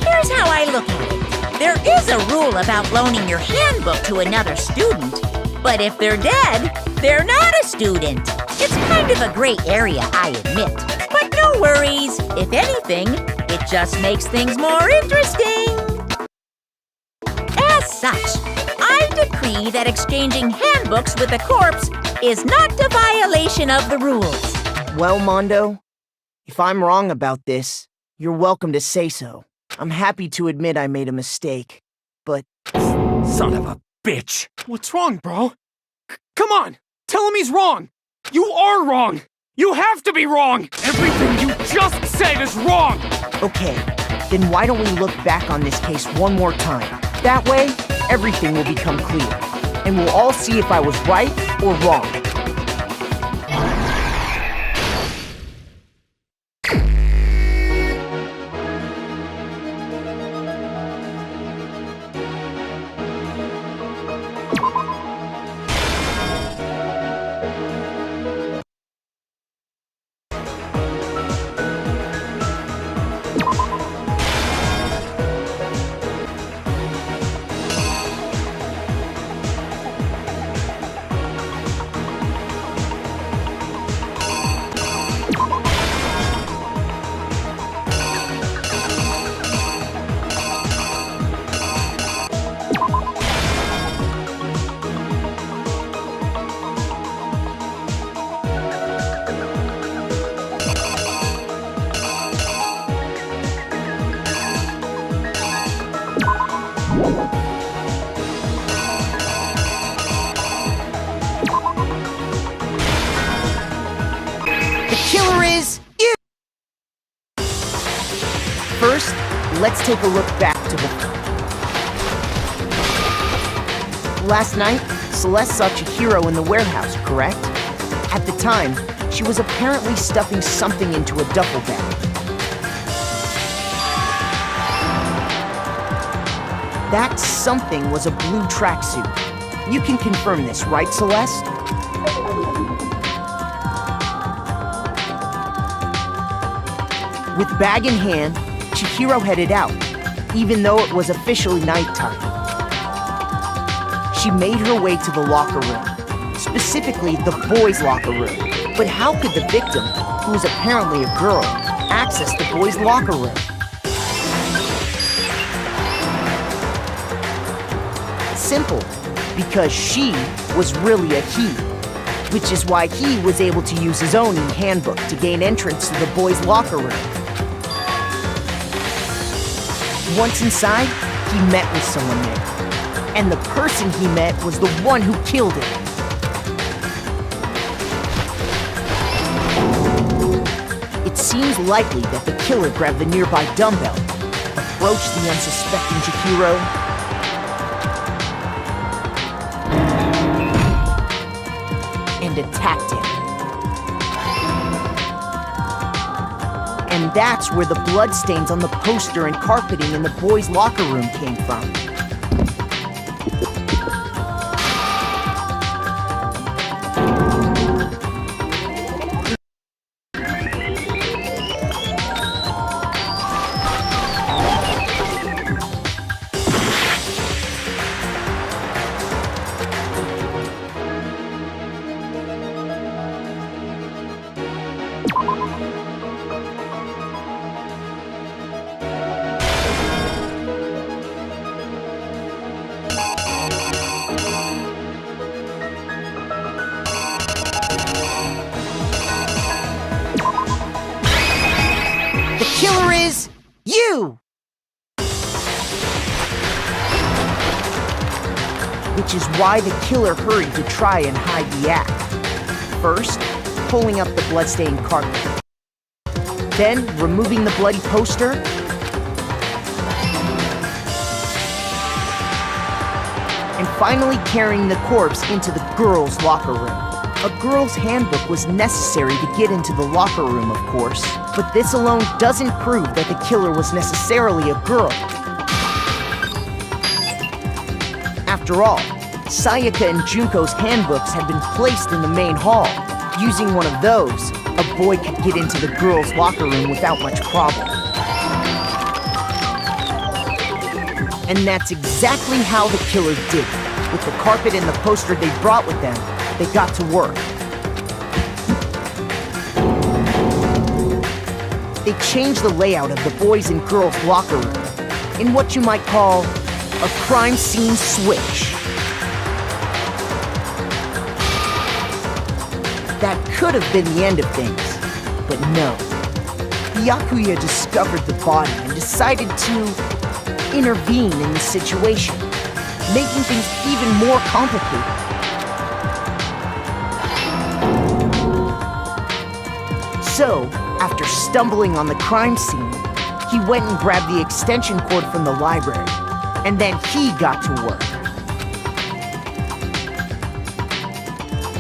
here's how I look at it. There is a rule about loaning your handbook to another student, but if they're dead, they're not a student. It's kind of a gray area, I admit. But no worries. If anything, it just makes things more interesting. As such, I decree that exchanging handbooks with a corpse is not a violation of the rules. Well, Mondo, if I'm wrong about this, you're welcome to say so. I'm happy to admit I made a mistake, but... Son of a bitch! What's wrong, bro? Come on! Tell him he's wrong! You are wrong! You have to be wrong! Everything you just said is wrong! Okay, then why don't we look back on this case one more time? That way, everything will become clear, and we'll all see if I was right or wrong. First, let's take a look back to the... Last night, Celeste saw Chihiro in the warehouse, correct? At the time, she was apparently stuffing something into a duffel bag. That something was a blue tracksuit. You can confirm this, right, Celeste? With bag in hand, Chihiro headed out, even though it was officially nighttime. She made her way to the locker room, specifically the boys' locker room. But how could the victim, who was apparently a girl, access the boys' locker room? Simple, because she was really a he, which is why he was able to use his own handbook to gain entrance to the boys' locker room. Once inside, he met with someone there, and the person he met was the one who killed him. It seems likely that the killer grabbed the nearby dumbbell, approached the unsuspecting Chihiro, and attacked him. And that's where the bloodstains on the poster and carpeting in the boys' locker room came from. you! Which is why the killer hurried to try and hide the act. First, pulling up the bloodstained carpet. Then, removing the bloody poster. And finally carrying the corpse into the girls' locker room. A girl's handbook was necessary to get into the locker room, of course, but this alone doesn't prove that the killer was necessarily a girl. After all, Sayaka and Junko's handbooks had been placed in the main hall. Using one of those, a boy could get into the girls' locker room without much problem. And that's exactly how the killer did it. With the carpet and the poster they brought with them, they got to work. They changed the layout of the boys' and girls' locker room in what you might call a crime scene switch. That could have been the end of things, but no. The Yakuya discovered the body and decided to intervene in the situation, making things even more complicated. So, after stumbling on the crime scene, he went and grabbed the extension cord from the library, and then he got to work.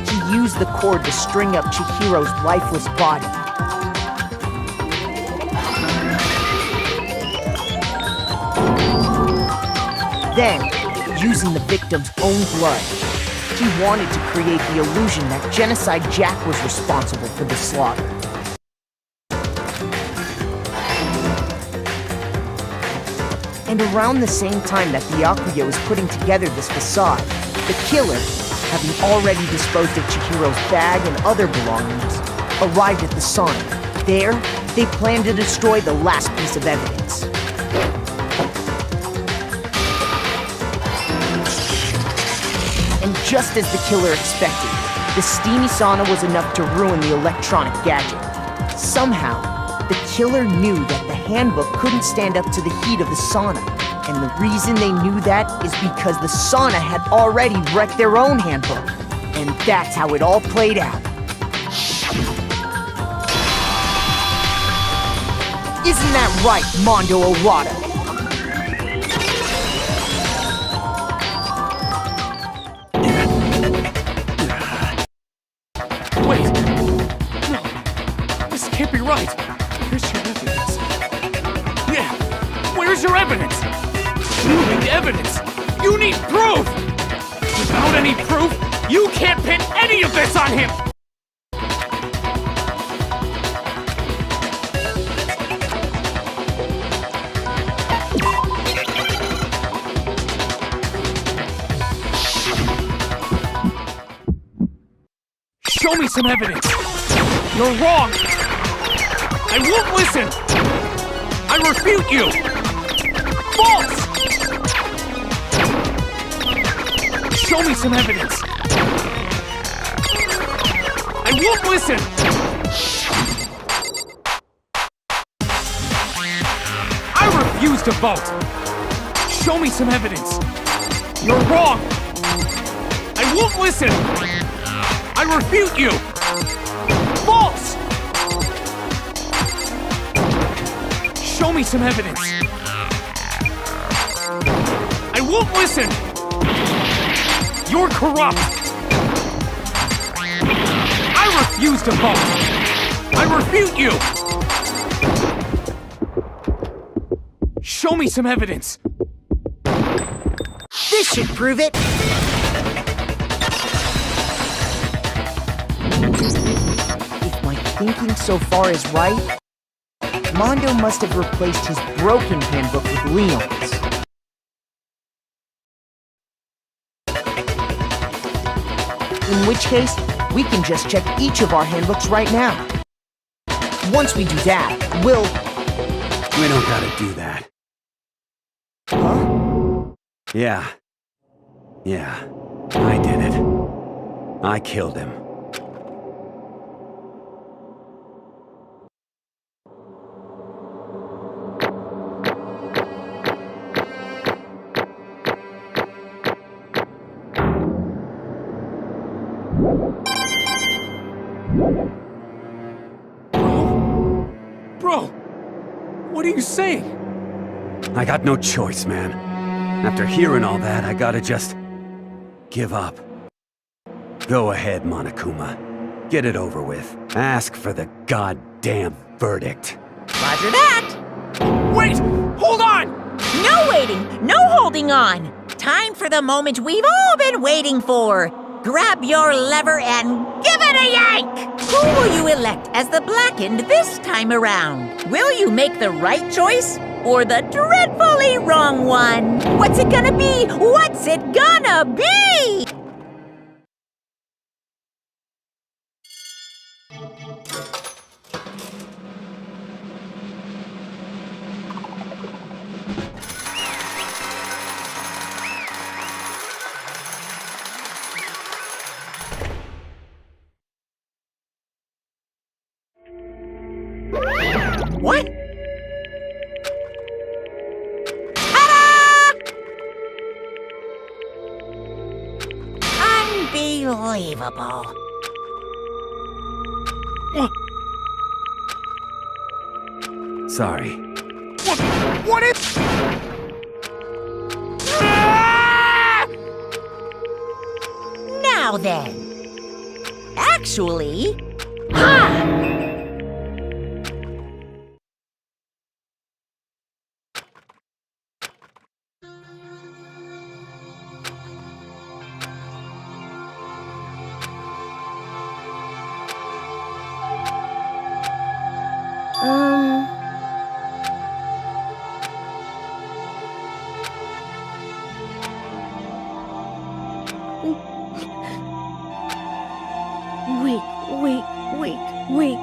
He used the cord to string up Chihiro's lifeless body. Then, using the victim's own blood, he wanted to create the illusion that Genocide Jack was responsible for the slaughter. And around the same time that the Yakuya was putting together this facade, the killer, having already disposed of Chihiro's bag and other belongings, arrived at the sauna. There, they planned to destroy the last piece of evidence. And just as the killer expected, the steamy sauna was enough to ruin the electronic gadget. Somehow, the killer knew that the handbook couldn't stand up to the heat of the sauna. And the reason they knew that is because the sauna had already wrecked their own handbook. And that's how it all played out. Isn't that right, Mondo Owada? Wait! No! This can't be right! Where's your evidence? Yeah! Where's your evidence? You need evidence! You need proof! Without any proof, you can't pin any of this on him! Show me some evidence! You're wrong! I won't listen! I refute you! False! Show me some evidence! I won't listen! I refuse to vote! Show me some evidence! You're wrong! I won't listen! I refute you! False! Show me some evidence! I won't listen! You're corrupt! I refuse to vote! I refute you! Show me some evidence! This should prove it! If my thinking so far is right, Mondo must have replaced his broken handbook with Leon's. In which case, we can just check each of our handbooks right now. Once we do that, we'll... We don't gotta do that. Huh? Yeah. I did it. I killed him. you saying? I got no choice, man. After hearing all that, I gotta just give up. Go ahead, Monokuma. Get it over with. Ask for the goddamn verdict. Roger that! Wait! Hold on! No waiting, no holding on. Time for the moment we've all been waiting for. Grab your lever and give it a yank! Who will you elect as the Blackened this time around? Will you make the right choice or the dreadfully wrong one? What's it gonna be? What's it gonna be? What? Ta-da! Unbelievable. Sorry. What is... Ah! Now then. Actually... Ha! Wait.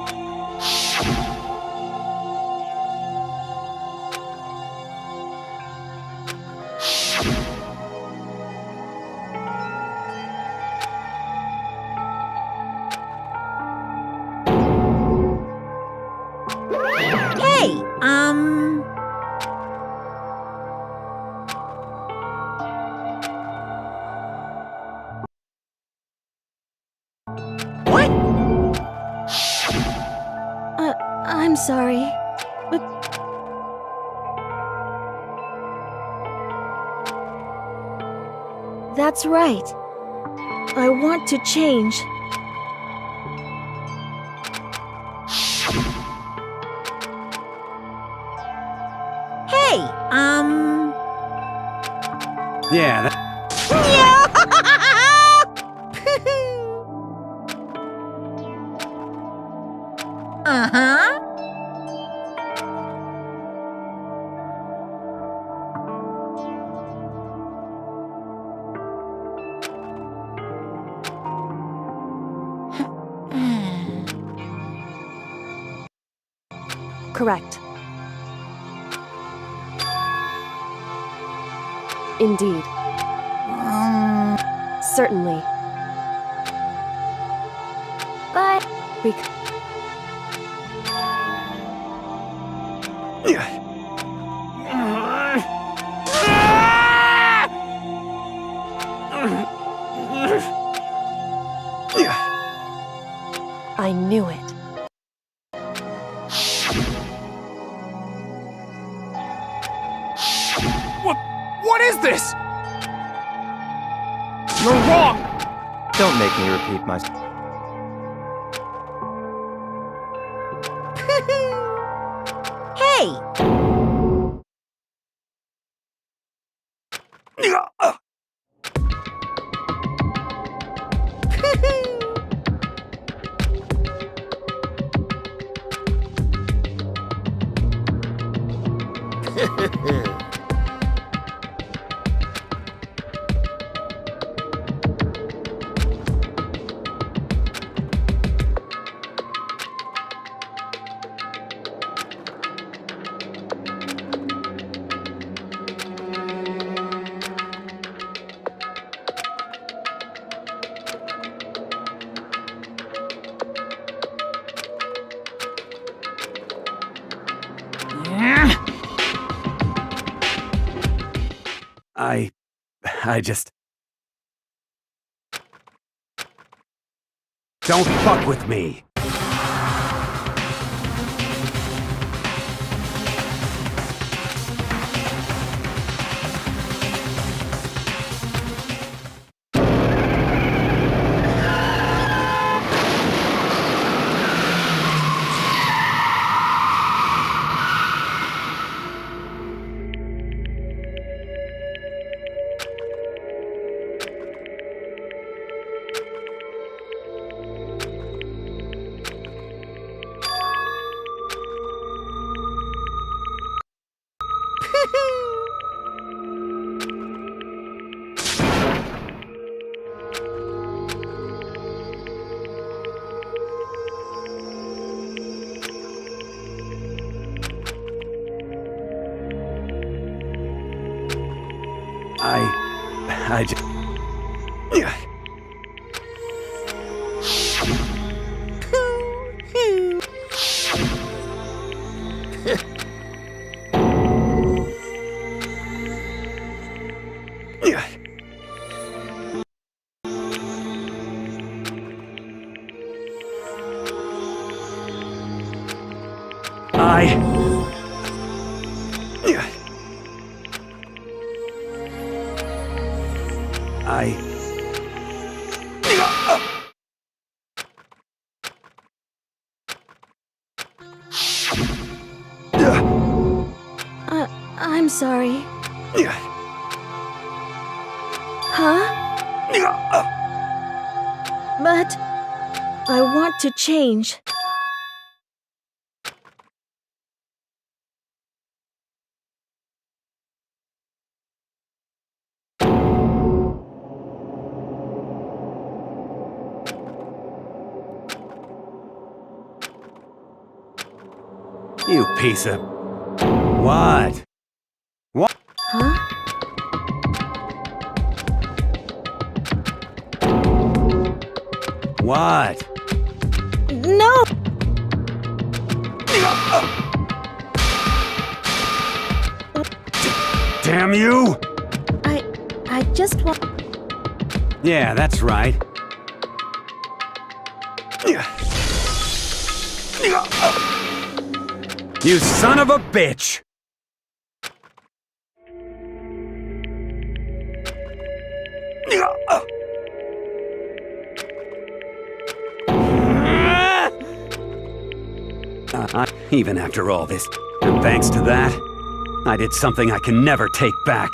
Hey, What? I'm sorry, but... That's right. I want to change. Hey, Yeah, that... Uh-huh. Correct. Indeed. Certainly. But we I knew it. What is this? You're wrong! Don't make me repeat myself. Hey! I just... Don't fuck with me! I just... I'm sorry. Huh? But I want to change. You piece of... What? What? Huh? What? No! Damn you! I just want... Yeah, that's right. You son of a bitch! Even after all this, and thanks to that, I did something I can never take back.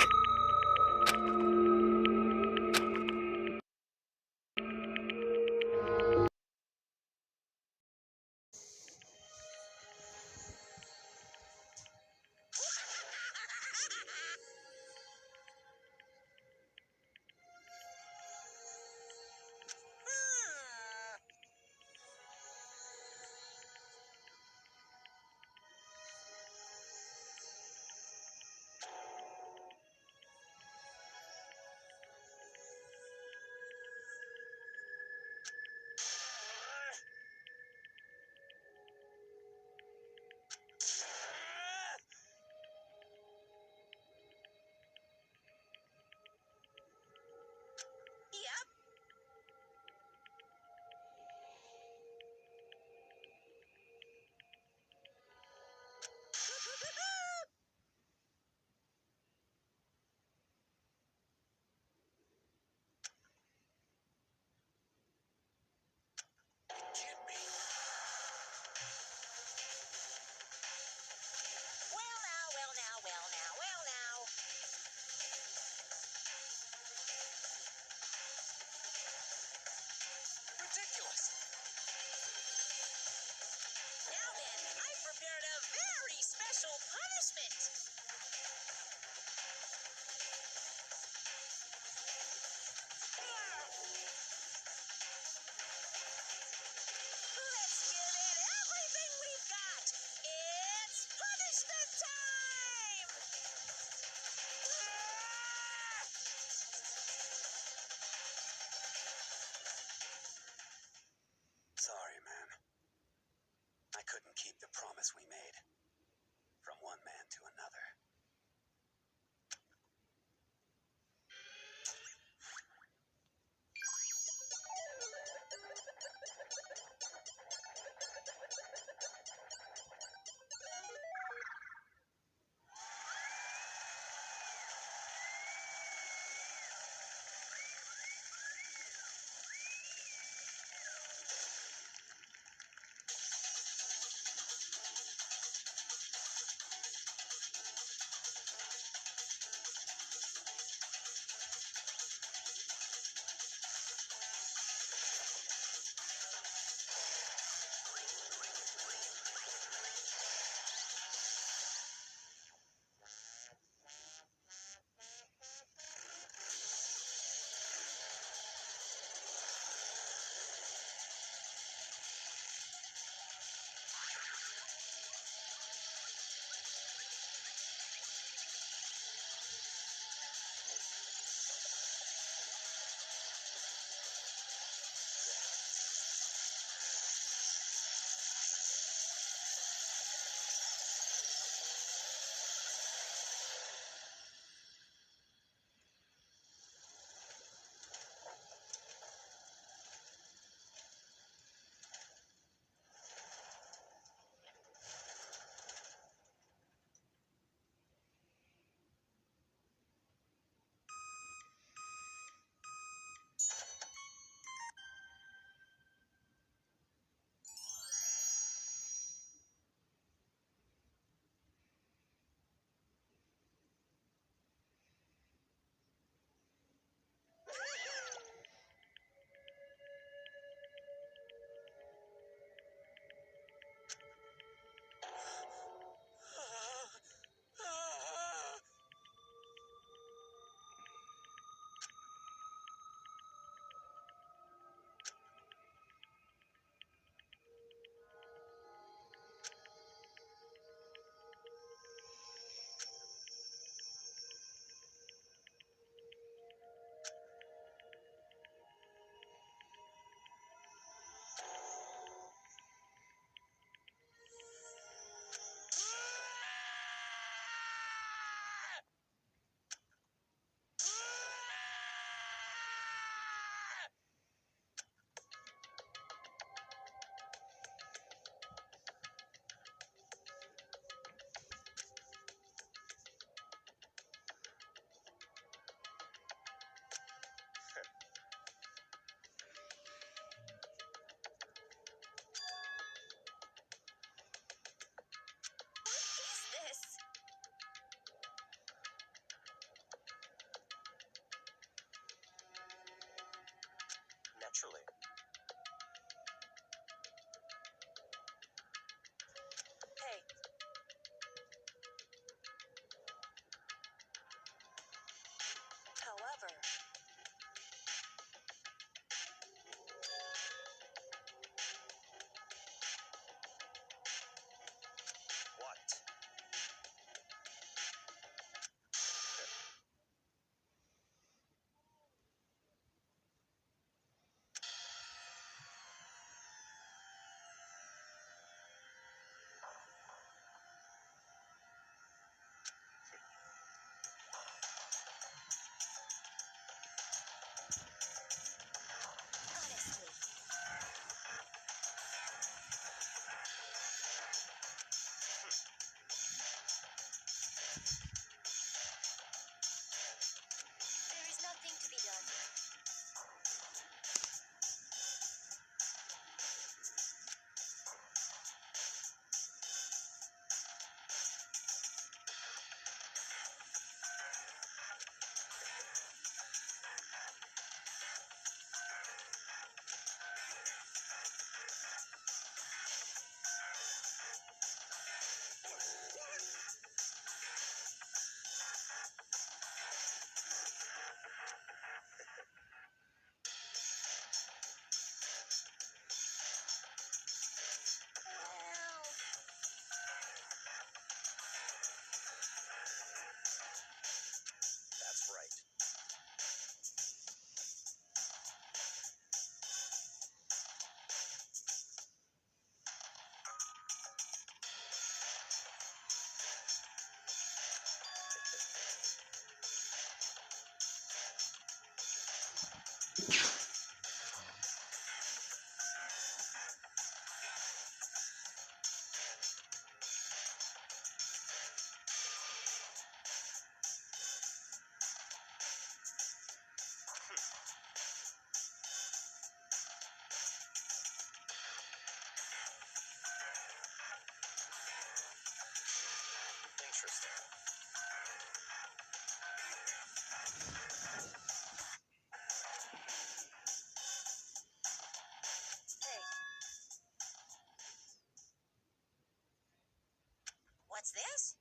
this?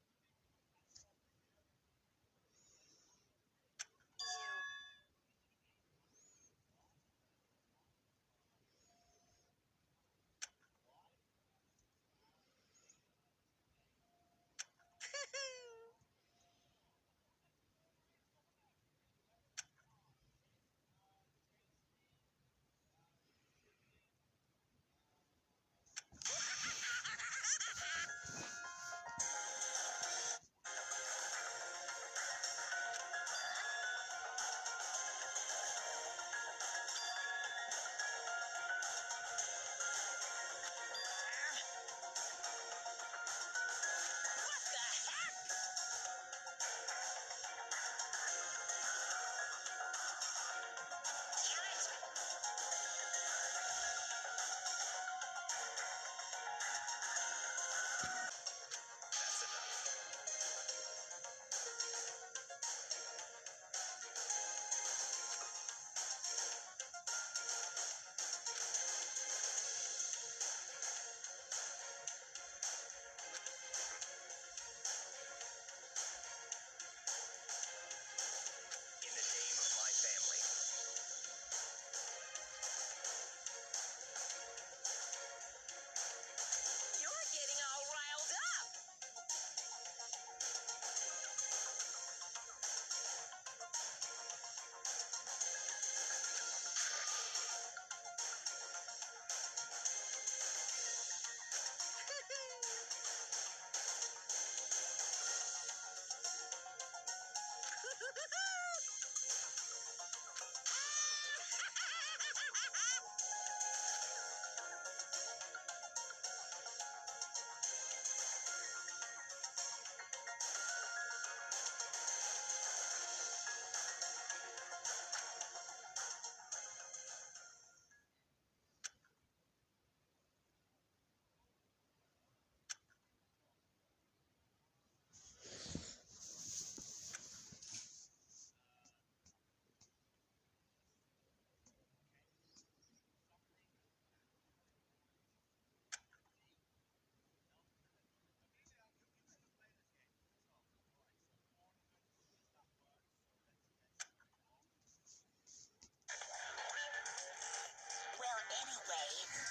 Well, anyway,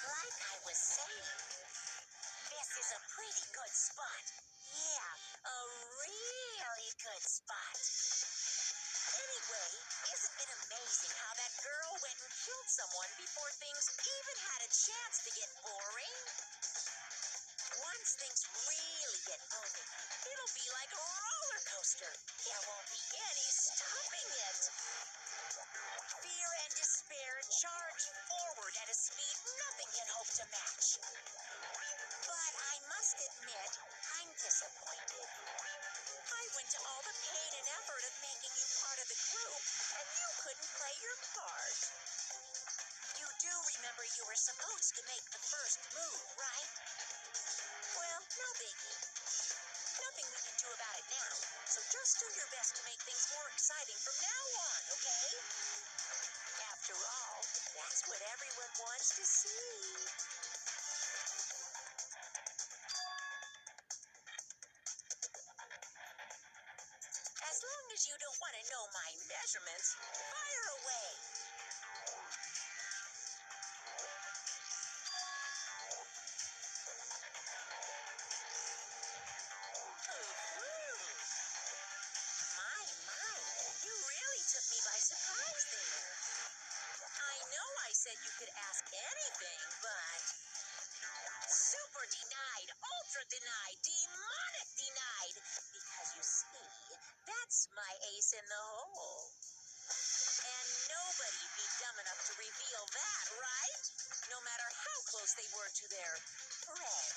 like I was saying, this is a pretty good spot. Yeah, a really good spot. Anyway, isn't it amazing how that girl went and killed someone before things even had a chance to get boring? Once things really get moving, it'll be like a roller coaster. There won't be any stopping it. Fear and despair charge forward at a speed nothing can hope to match. But I must admit, I'm disappointed. I went to all the pain and effort of making you part of the group, and you couldn't play your part. You do remember you were supposed to make the first move, right? Well, no biggie. Nothing we can do about it now, so just do your best to make things more exciting from now on, okay? After all, that's what everyone wants to see. As long as you don't want to know my measurements, fire away. My, you really took me by surprise there. I know I said you could ask anything, but... Super denied, ultra denied, demonic denied. Because you see, that's my ace in the hole. And nobody'd be dumb enough to reveal that, right? No matter how close they were to their friends.